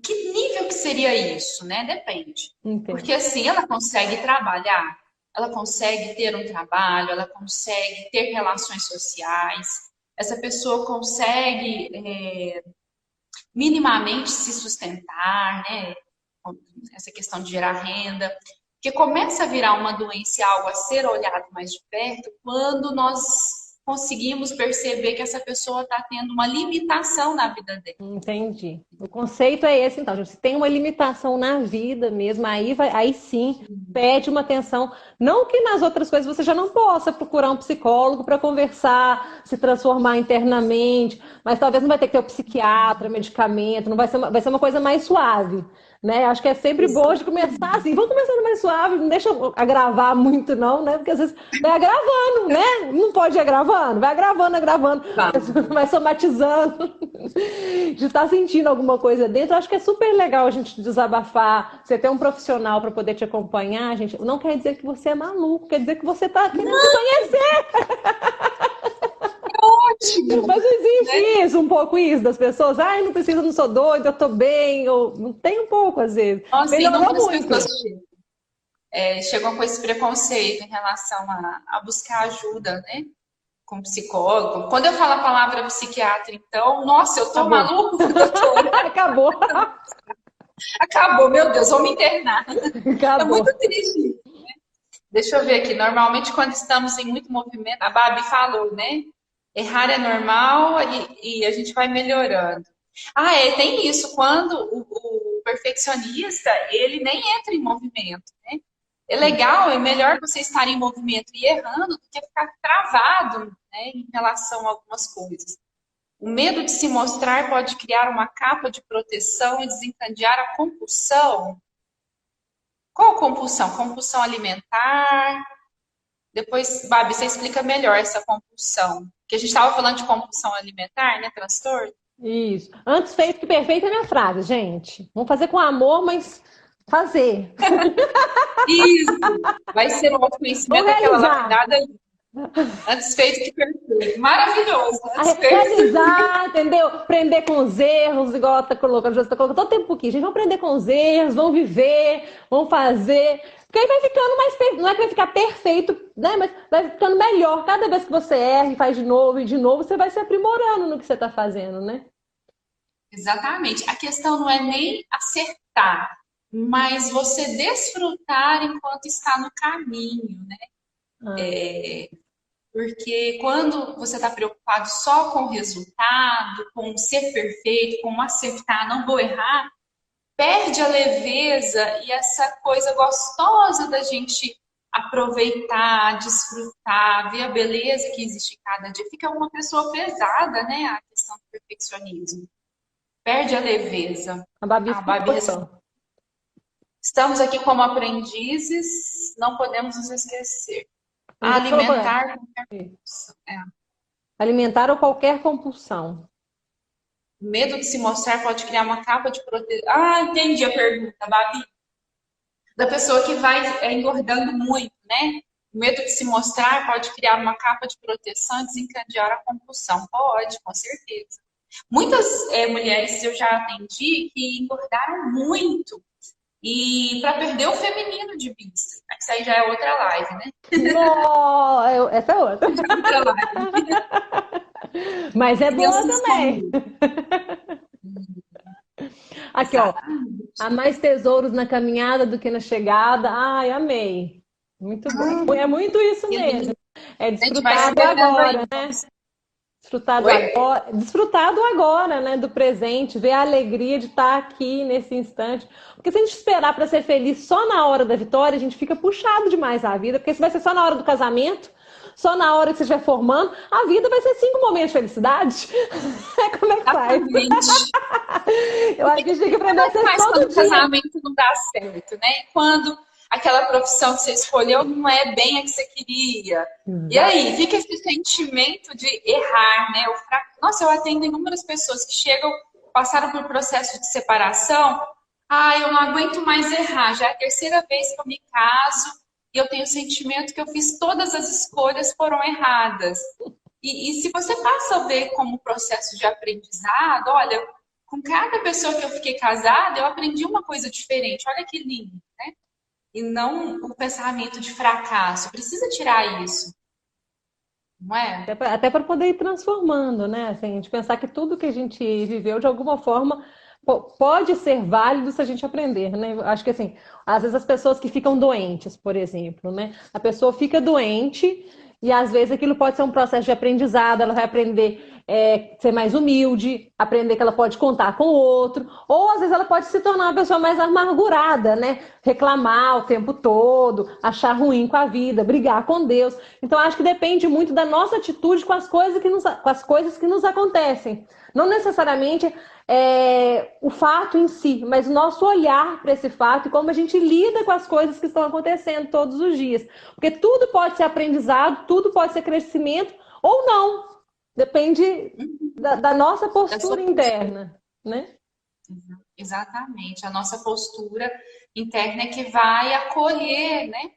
Que nível que seria isso, né? Depende. Entendo. Porque assim, ela consegue trabalhar, ela consegue ter um trabalho, ela consegue ter relações sociais, essa pessoa consegue minimamente se sustentar, né? Essa questão de gerar renda, que começa a virar uma doença, algo a ser olhado mais de perto, quando nós conseguimos perceber que essa pessoa está tendo uma limitação na vida dela. Entendi. O conceito é esse, então. Se tem uma limitação na vida mesmo, aí sim pede uma atenção. Não que nas outras coisas você já não possa procurar um psicólogo para conversar, se transformar internamente, mas talvez não vai ter que ter um psiquiatra, medicamento, não vai ser uma coisa mais suave. Né? Acho que é sempre bom de começar assim, vamos começando mais suave, não deixa agravar muito não, né? Porque às vezes vai agravando, né? Não pode ir agravando, vai agravando, vai somatizando, de estar sentindo alguma coisa dentro. Acho que é super legal a gente desabafar, você ter um profissional para poder te acompanhar, gente. Não quer dizer que você é maluco, quer dizer que você está querendo se conhecer. Ótimo! Mas existe isso, um pouco isso das pessoas. Não preciso, não sou doida, eu tô bem. Não tem um pouco, às vezes. Nossa, melhorou muito. Chegam com esse preconceito em relação a buscar ajuda, né? Com psicólogo. Quando eu falo a palavra psiquiatra, então, nossa, eu tô maluca, doutora. Acabou. Acabou, meu Deus, vou me internar. Acabou. É muito triste. Deixa eu ver aqui. Normalmente, quando estamos em muito movimento, a Babi falou, né? Errar é normal e a gente vai melhorando. Tem isso. Quando o perfeccionista, ele nem entra em movimento, né? É legal, é melhor você estar em movimento e errando do que ficar travado, né, em relação a algumas coisas. O medo de se mostrar pode criar uma capa de proteção e desencadear a compulsão. Qual compulsão? Compulsão alimentar. Depois, Babi, você explica melhor essa compulsão. Porque a gente estava falando de compulsão alimentar, né? Transtorno. Isso. Antes feito que perfeito é minha frase, gente. Vamos fazer com amor, mas fazer. Isso. Vai ser um autoconhecimento daquela lapidada. Antes feito que perfeito. Maravilhoso. Realizar, entendeu? Aprender com os erros, igual a tá colocando todo tempo aqui. Gente, vamos aprender com os erros, vamos viver, vamos fazer. Porque aí vai ficando mais perfeito. Não é que vai ficar perfeito, né? Mas vai ficando melhor. Cada vez que você erra e faz de novo e de novo, você vai se aprimorando no que você está fazendo, né? Exatamente. A questão não é nem acertar, mas você desfrutar enquanto está no caminho, né? Porque quando você está preocupado só com o resultado, com ser perfeito, com acertar, não vou errar, perde a leveza e essa coisa gostosa da gente aproveitar, desfrutar, ver a beleza que existe em cada dia. Fica uma pessoa pesada, né? A questão do perfeccionismo. perde a leveza. A Babi A Babi explicou. Estamos aqui como aprendizes, não podemos nos esquecer. Eu já falou pra Alimentar. alimentar ou qualquer compulsão. Medo de se mostrar pode criar uma capa de proteção. Ah, entendi a pergunta, Babi. Da pessoa que vai engordando muito, né? O medo de se mostrar pode criar uma capa de proteção e desencadear a compulsão. Pode, com certeza. Muitas mulheres eu já atendi que engordaram muito e para perder o feminino de vista. Isso aí já é outra live, né? Não, essa é outra. Outra live. Mas é boa Deus também. Aqui, ó. Há mais tesouros na caminhada do que na chegada. Ai, amei. Muito bom. É muito isso mesmo. É desfrutar do agora, né? Desfrutar do agora, né? Do presente, ver a alegria de estar aqui nesse instante. Porque se a gente esperar para ser feliz só na hora da vitória, a gente fica puxado demais a vida. Porque se vai ser só na hora do casamento, só na hora que você estiver formando, a vida vai ser 5 momentos de felicidade. Como é que faz? Eu acho que a gente tem que aprender a ser todo quando dia. O casamento não dá certo, né? Quando aquela profissão que você escolheu não é bem a que você queria. E aí, fica esse sentimento de errar, né? Nossa, eu atendo inúmeras pessoas que chegam, passaram por processo de separação. Ah, eu não aguento mais errar. Já é a terceira vez que eu me caso e eu tenho o sentimento que eu fiz todas as escolhas foram erradas. E se você passa a ver como processo de aprendizado, olha, com cada pessoa que eu fiquei casada, eu aprendi uma coisa diferente. Olha que lindo, né? E não o pensamento de fracasso. Precisa tirar isso, não é? Até para poder ir transformando, né? Assim, a gente pensar que tudo que a gente viveu, de alguma forma, pode ser válido se a gente aprender, né? Acho que, assim, às vezes as pessoas que ficam doentes, por exemplo, né? A pessoa fica doente e, às vezes, aquilo pode ser um processo de aprendizado, ela vai aprender ser mais humilde, aprender que ela pode contar com o outro, ou às vezes ela pode se tornar uma pessoa mais amargurada, né? Reclamar o tempo todo, achar ruim com a vida, brigar com Deus. Então acho que depende muito da nossa atitude com as coisas que nos acontecem. Não necessariamente o fato em si, mas o nosso olhar para esse fato e como a gente lida com as coisas que estão acontecendo todos os dias. Porque tudo pode ser aprendizado, tudo pode ser crescimento ou não. Depende da nossa postura interna, né? Exatamente. A nossa postura interna é que vai acolher, né,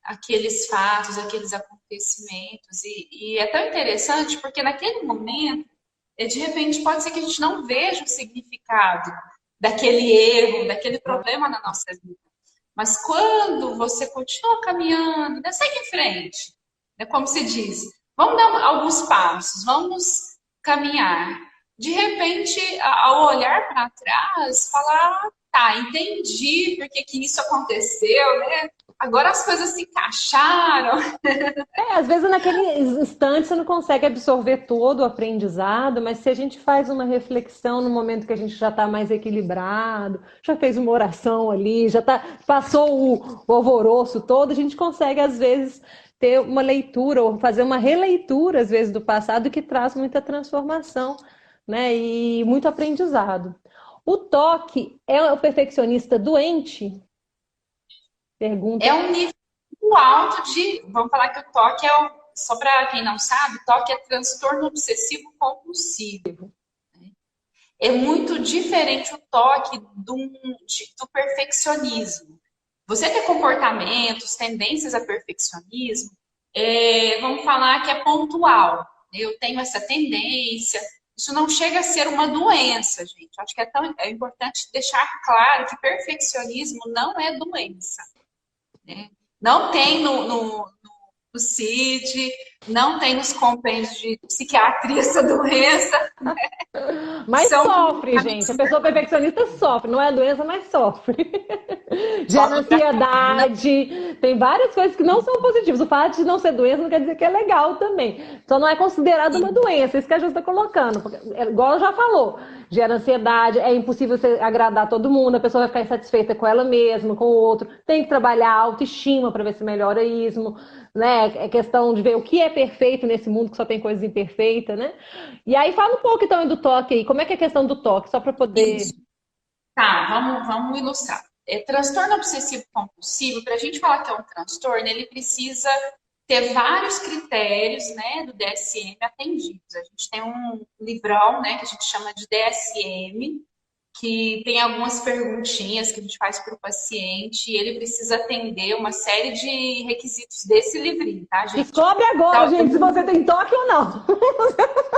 aqueles fatos, aqueles acontecimentos. E é tão interessante porque naquele momento, de repente, pode ser que a gente não veja o significado daquele erro, daquele problema na nossa vida. Mas quando você continua caminhando, né, segue em frente, né, como se diz, vamos dar alguns passos, vamos caminhar. De repente, ao olhar para trás, falar, tá, entendi por que isso aconteceu, né? Agora as coisas se encaixaram. Às vezes naquele instante você não consegue absorver todo o aprendizado, mas se a gente faz uma reflexão no momento que a gente já está mais equilibrado, já fez uma oração ali, passou o alvoroço todo, a gente consegue às vezes ter uma leitura ou fazer uma releitura às vezes do passado que traz muita transformação, né? E muito aprendizado. O toque é o perfeccionista doente? Pergunta. É um nível alto de. Vamos falar que o toque só para quem não sabe, toque é transtorno obsessivo compulsivo. É muito diferente o toque do perfeccionismo. Você ter comportamentos, tendências a perfeccionismo, vamos falar que é pontual. Eu tenho essa tendência. Isso não chega a ser uma doença, gente. Acho que é importante deixar claro que perfeccionismo não é doença. Né? Não tem no CID, não tem nos compêndios de psiquiatria essa doença. Né? Mas sofre, gente. A pessoa perfeccionista sofre. Não é doença, mas sofre. Gera Sofre pra caramba. ansiedade, tem várias coisas que não são positivas. O fato de não ser doença não quer dizer que é legal também. Só não é considerado uma doença, isso que a gente está colocando. Porque, igual já falou, gera ansiedade, é impossível você agradar todo mundo, a pessoa vai ficar insatisfeita com ela mesma, com o outro. Tem que trabalhar a autoestima para ver se melhora isso, né? É questão de ver o que é perfeito nesse mundo que só tem coisas imperfeitas, né? E aí fala um pouco então do toque aí. Como é que é a questão do toque? Só para poder. Isso. Tá, vamos ilustrar. Transtorno obsessivo compulsivo, para a gente falar que é um transtorno, ele precisa ter vários critérios, né, do DSM atendidos. A gente tem um livrão, né, que a gente chama de DSM, que tem algumas perguntinhas que a gente faz para o paciente e ele precisa atender uma série de requisitos desse livrinho, tá, gente? Descobre agora, Então, gente, se você tem toque ou não.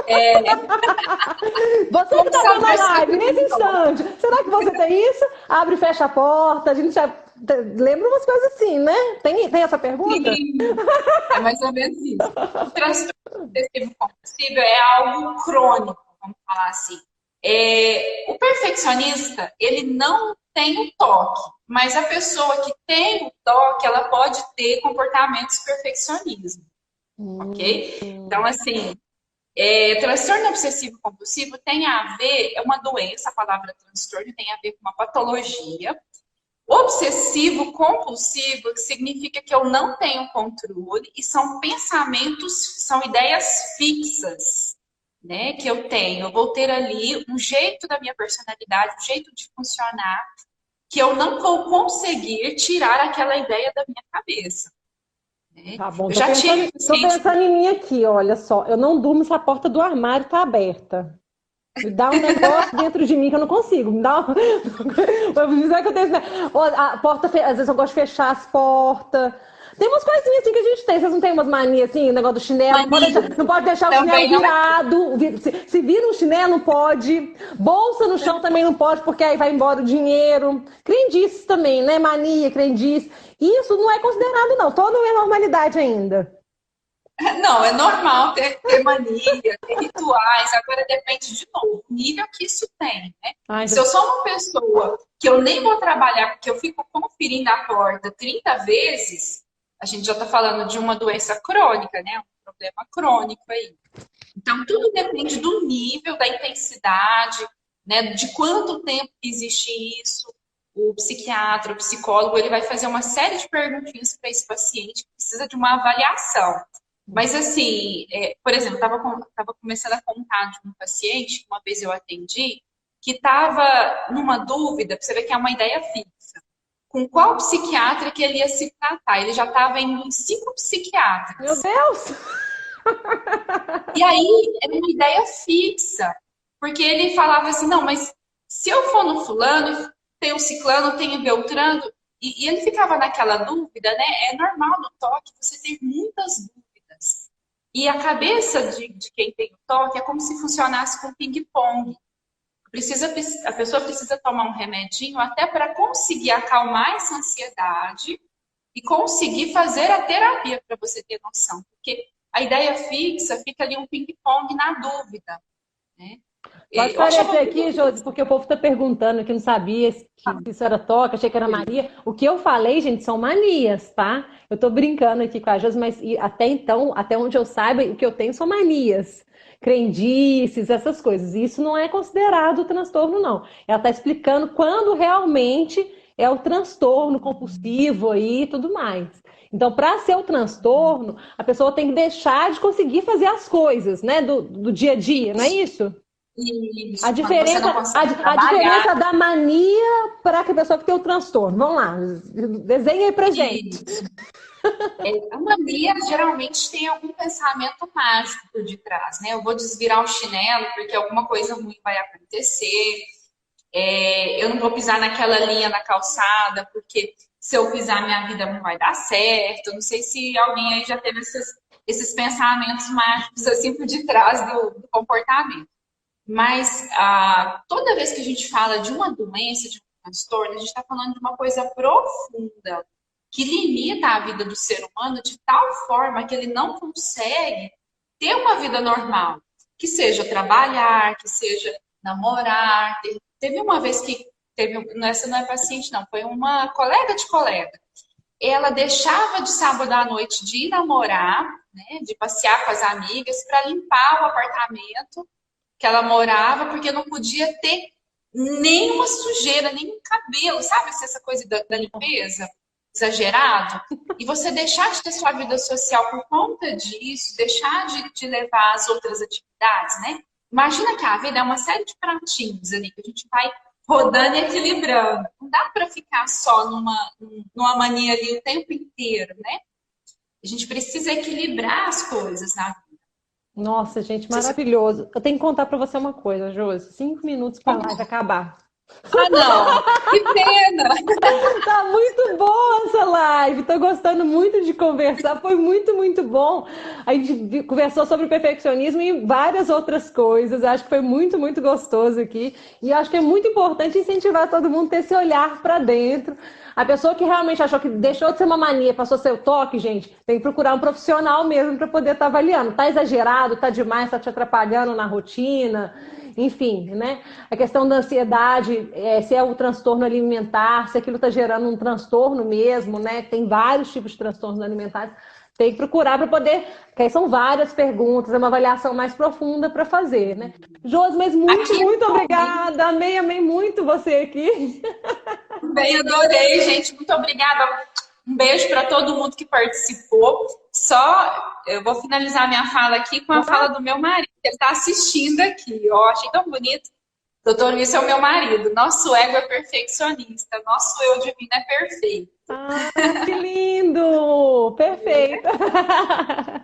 é, Você que como tá vendo a saber se live eu nesse tenho toque? instante, será que você tem isso? Abre e fecha a porta, a gente já lembra umas coisas assim, né? Tem essa pergunta? Sim, é mais ou menos isso. O transtorno obsessivo compulsivo é algo crônico, vamos falar assim. O perfeccionista, ele não tem o toque, mas a pessoa que tem o toque, ela pode ter comportamentos perfeccionismo, ok? Então, assim, transtorno obsessivo compulsivo tem a ver, é uma doença, a palavra transtorno tem a ver com uma patologia. Obsessivo compulsivo significa que eu não tenho controle e são pensamentos, são ideias fixas, né, que eu tenho. Eu vou ter ali um jeito da minha personalidade, um jeito de funcionar, que eu não vou conseguir tirar aquela ideia da minha cabeça. Né? Tá bom, Eu já tive tô paciente. pensando em mim aqui, olha só. Eu não durmo se a porta do armário tá aberta. Me dá um negócio dentro de mim que eu não consigo. Me dá Vou dizer que eu tenho. A porta, às vezes eu gosto de fechar as portas. Tem umas coisinhas assim que a gente tem. Vocês não tem umas manias assim, o negócio do chinelo? Não pode deixar o chinelo Também não é. virado. Se vira um chinelo, não pode. Bolsa no chão também não pode, porque aí vai embora o dinheiro. Crendice também, né? Mania, crendice. Isso não é considerado, não. Tô na normalidade ainda. Não, é normal ter mania, ter rituais, agora depende de novo, o nível que isso tem, né? Ai, Se eu sou uma pessoa que eu nem vou trabalhar porque eu fico conferindo a porta 30 vezes, a gente já está falando de uma doença crônica, né? Um problema crônico aí. Então, tudo depende do nível, da intensidade, né? De quanto tempo existe isso. O psiquiatra, o psicólogo, ele vai fazer uma série de perguntinhas para esse paciente que precisa de uma avaliação. Mas, assim, por exemplo, estava começando a contar de um paciente que uma vez eu atendi, que estava numa dúvida, para você ver que é uma ideia fixa, com qual psiquiatra que ele ia se tratar. Ele já estava indo em 5 psiquiatras. meu Deus! E aí, era uma ideia fixa, porque ele falava assim, não, mas se eu for no fulano, tem o ciclano, tem o beltrano, e ele ficava naquela dúvida, né? É normal no toque você ter muitas dúvidas. E a cabeça de quem tem o toque é como se funcionasse com ping-pong. A pessoa precisa tomar um remedinho até para conseguir acalmar essa ansiedade e conseguir fazer a terapia, para você ter noção. Porque a ideia fixa fica ali um ping-pong na dúvida. Né? Pode aparecer aqui, Josi, porque o povo está perguntando que não sabia que isso era toque, achei que era mania. O que eu falei, gente, são manias, tá? Eu tô brincando aqui com a Josi, mas até então, até onde eu saiba, o que eu tenho são manias, crendices, essas coisas. E isso não é considerado transtorno, não. Ela está explicando quando realmente é o transtorno compulsivo aí e tudo mais. Então, para ser o transtorno, a pessoa tem que deixar de conseguir fazer as coisas, né, do dia a dia, não é isso? Isso, A diferença da mania para a pessoa que tem o transtorno. Vamos lá, desenha aí pra gente. A mania geralmente tem algum pensamento mágico por detrás, né? Eu vou desvirar o chinelo porque alguma coisa ruim vai acontecer. Eu não vou pisar naquela linha na calçada porque se eu pisar minha vida não vai dar certo. Não sei se alguém aí já teve esses pensamentos mágicos assim por detrás do comportamento. Mas toda vez que a gente fala de uma doença, de um transtorno, a gente está falando de uma coisa profunda que limita a vida do ser humano de tal forma que ele não consegue ter uma vida normal, que seja trabalhar, que seja namorar. Teve uma vez que essa não é paciente, não, foi uma colega de colega. Ela deixava de sábado à noite de ir namorar, né, de passear com as amigas, para limpar o apartamento que ela morava, porque não podia ter nenhuma sujeira, nenhum cabelo, sabe essa coisa da limpeza exagerado? E você deixar de ter sua vida social por conta disso, deixar de levar as outras atividades, né? Imagina que a vida é uma série de pratinhos ali, que a gente vai rodando e equilibrando. Não dá para ficar só numa mania ali o tempo inteiro, né? A gente precisa equilibrar as coisas na vida. Nossa, gente, maravilhoso. Eu tenho que contar para você uma coisa, Josi. 5 minutos para a live acabar. Ah, não! Que pena! Tá muito boa essa live. Tô gostando muito de conversar. Foi muito, muito bom. A gente conversou sobre o perfeccionismo e várias outras coisas. Acho que foi muito, muito gostoso aqui. E acho que é muito importante incentivar todo mundo a ter esse olhar para dentro. A pessoa que realmente achou que deixou de ser uma mania, passou a ser o toque, gente, tem que procurar um profissional mesmo para poder estar avaliando. Tá exagerado, tá demais, tá te atrapalhando na rotina. Enfim, né? A questão da ansiedade, se é o transtorno alimentar, se aquilo está gerando um transtorno mesmo, né? Tem vários tipos de transtornos alimentares. Tem que procurar para poder, porque aí são várias perguntas, é uma avaliação mais profunda para fazer, né? Josi, mas muito obrigada. Amei muito você aqui. Bem, adorei, gente. Muito obrigada. Um beijo para todo mundo que participou. Eu vou finalizar minha fala aqui com a fala do meu marido. Ele está assistindo aqui. Ó, achei tão bonito. Doutor Luiz é o meu marido. Nosso ego é perfeccionista. Nosso eu divino é perfeito. Ah, que lindo! Perfeito.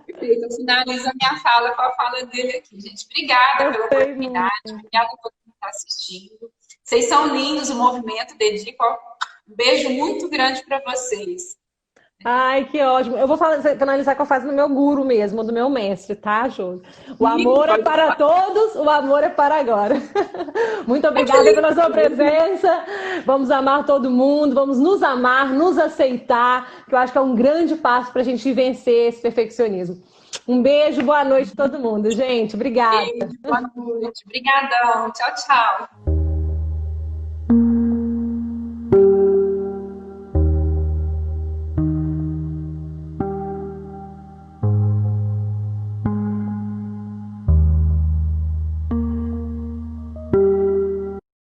Perfeito. Eu finalizo a minha fala com a fala dele aqui, gente. Obrigada pela oportunidade. Obrigada por estar assistindo. Vocês são lindos, o movimento. Dedico um beijo muito grande para vocês. Ai, que ótimo. Eu vou finalizar com a frase do meu guru mesmo, do meu mestre, tá, Josi? O amor é para todos, o amor é para agora. Muito obrigada pela sua presença. Vamos amar todo mundo, vamos nos amar, nos aceitar, que eu acho que é um grande passo para a gente vencer esse perfeccionismo. Um beijo, boa noite a todo mundo, gente. Obrigada. Beijo, boa noite. Obrigadão. Tchau, tchau.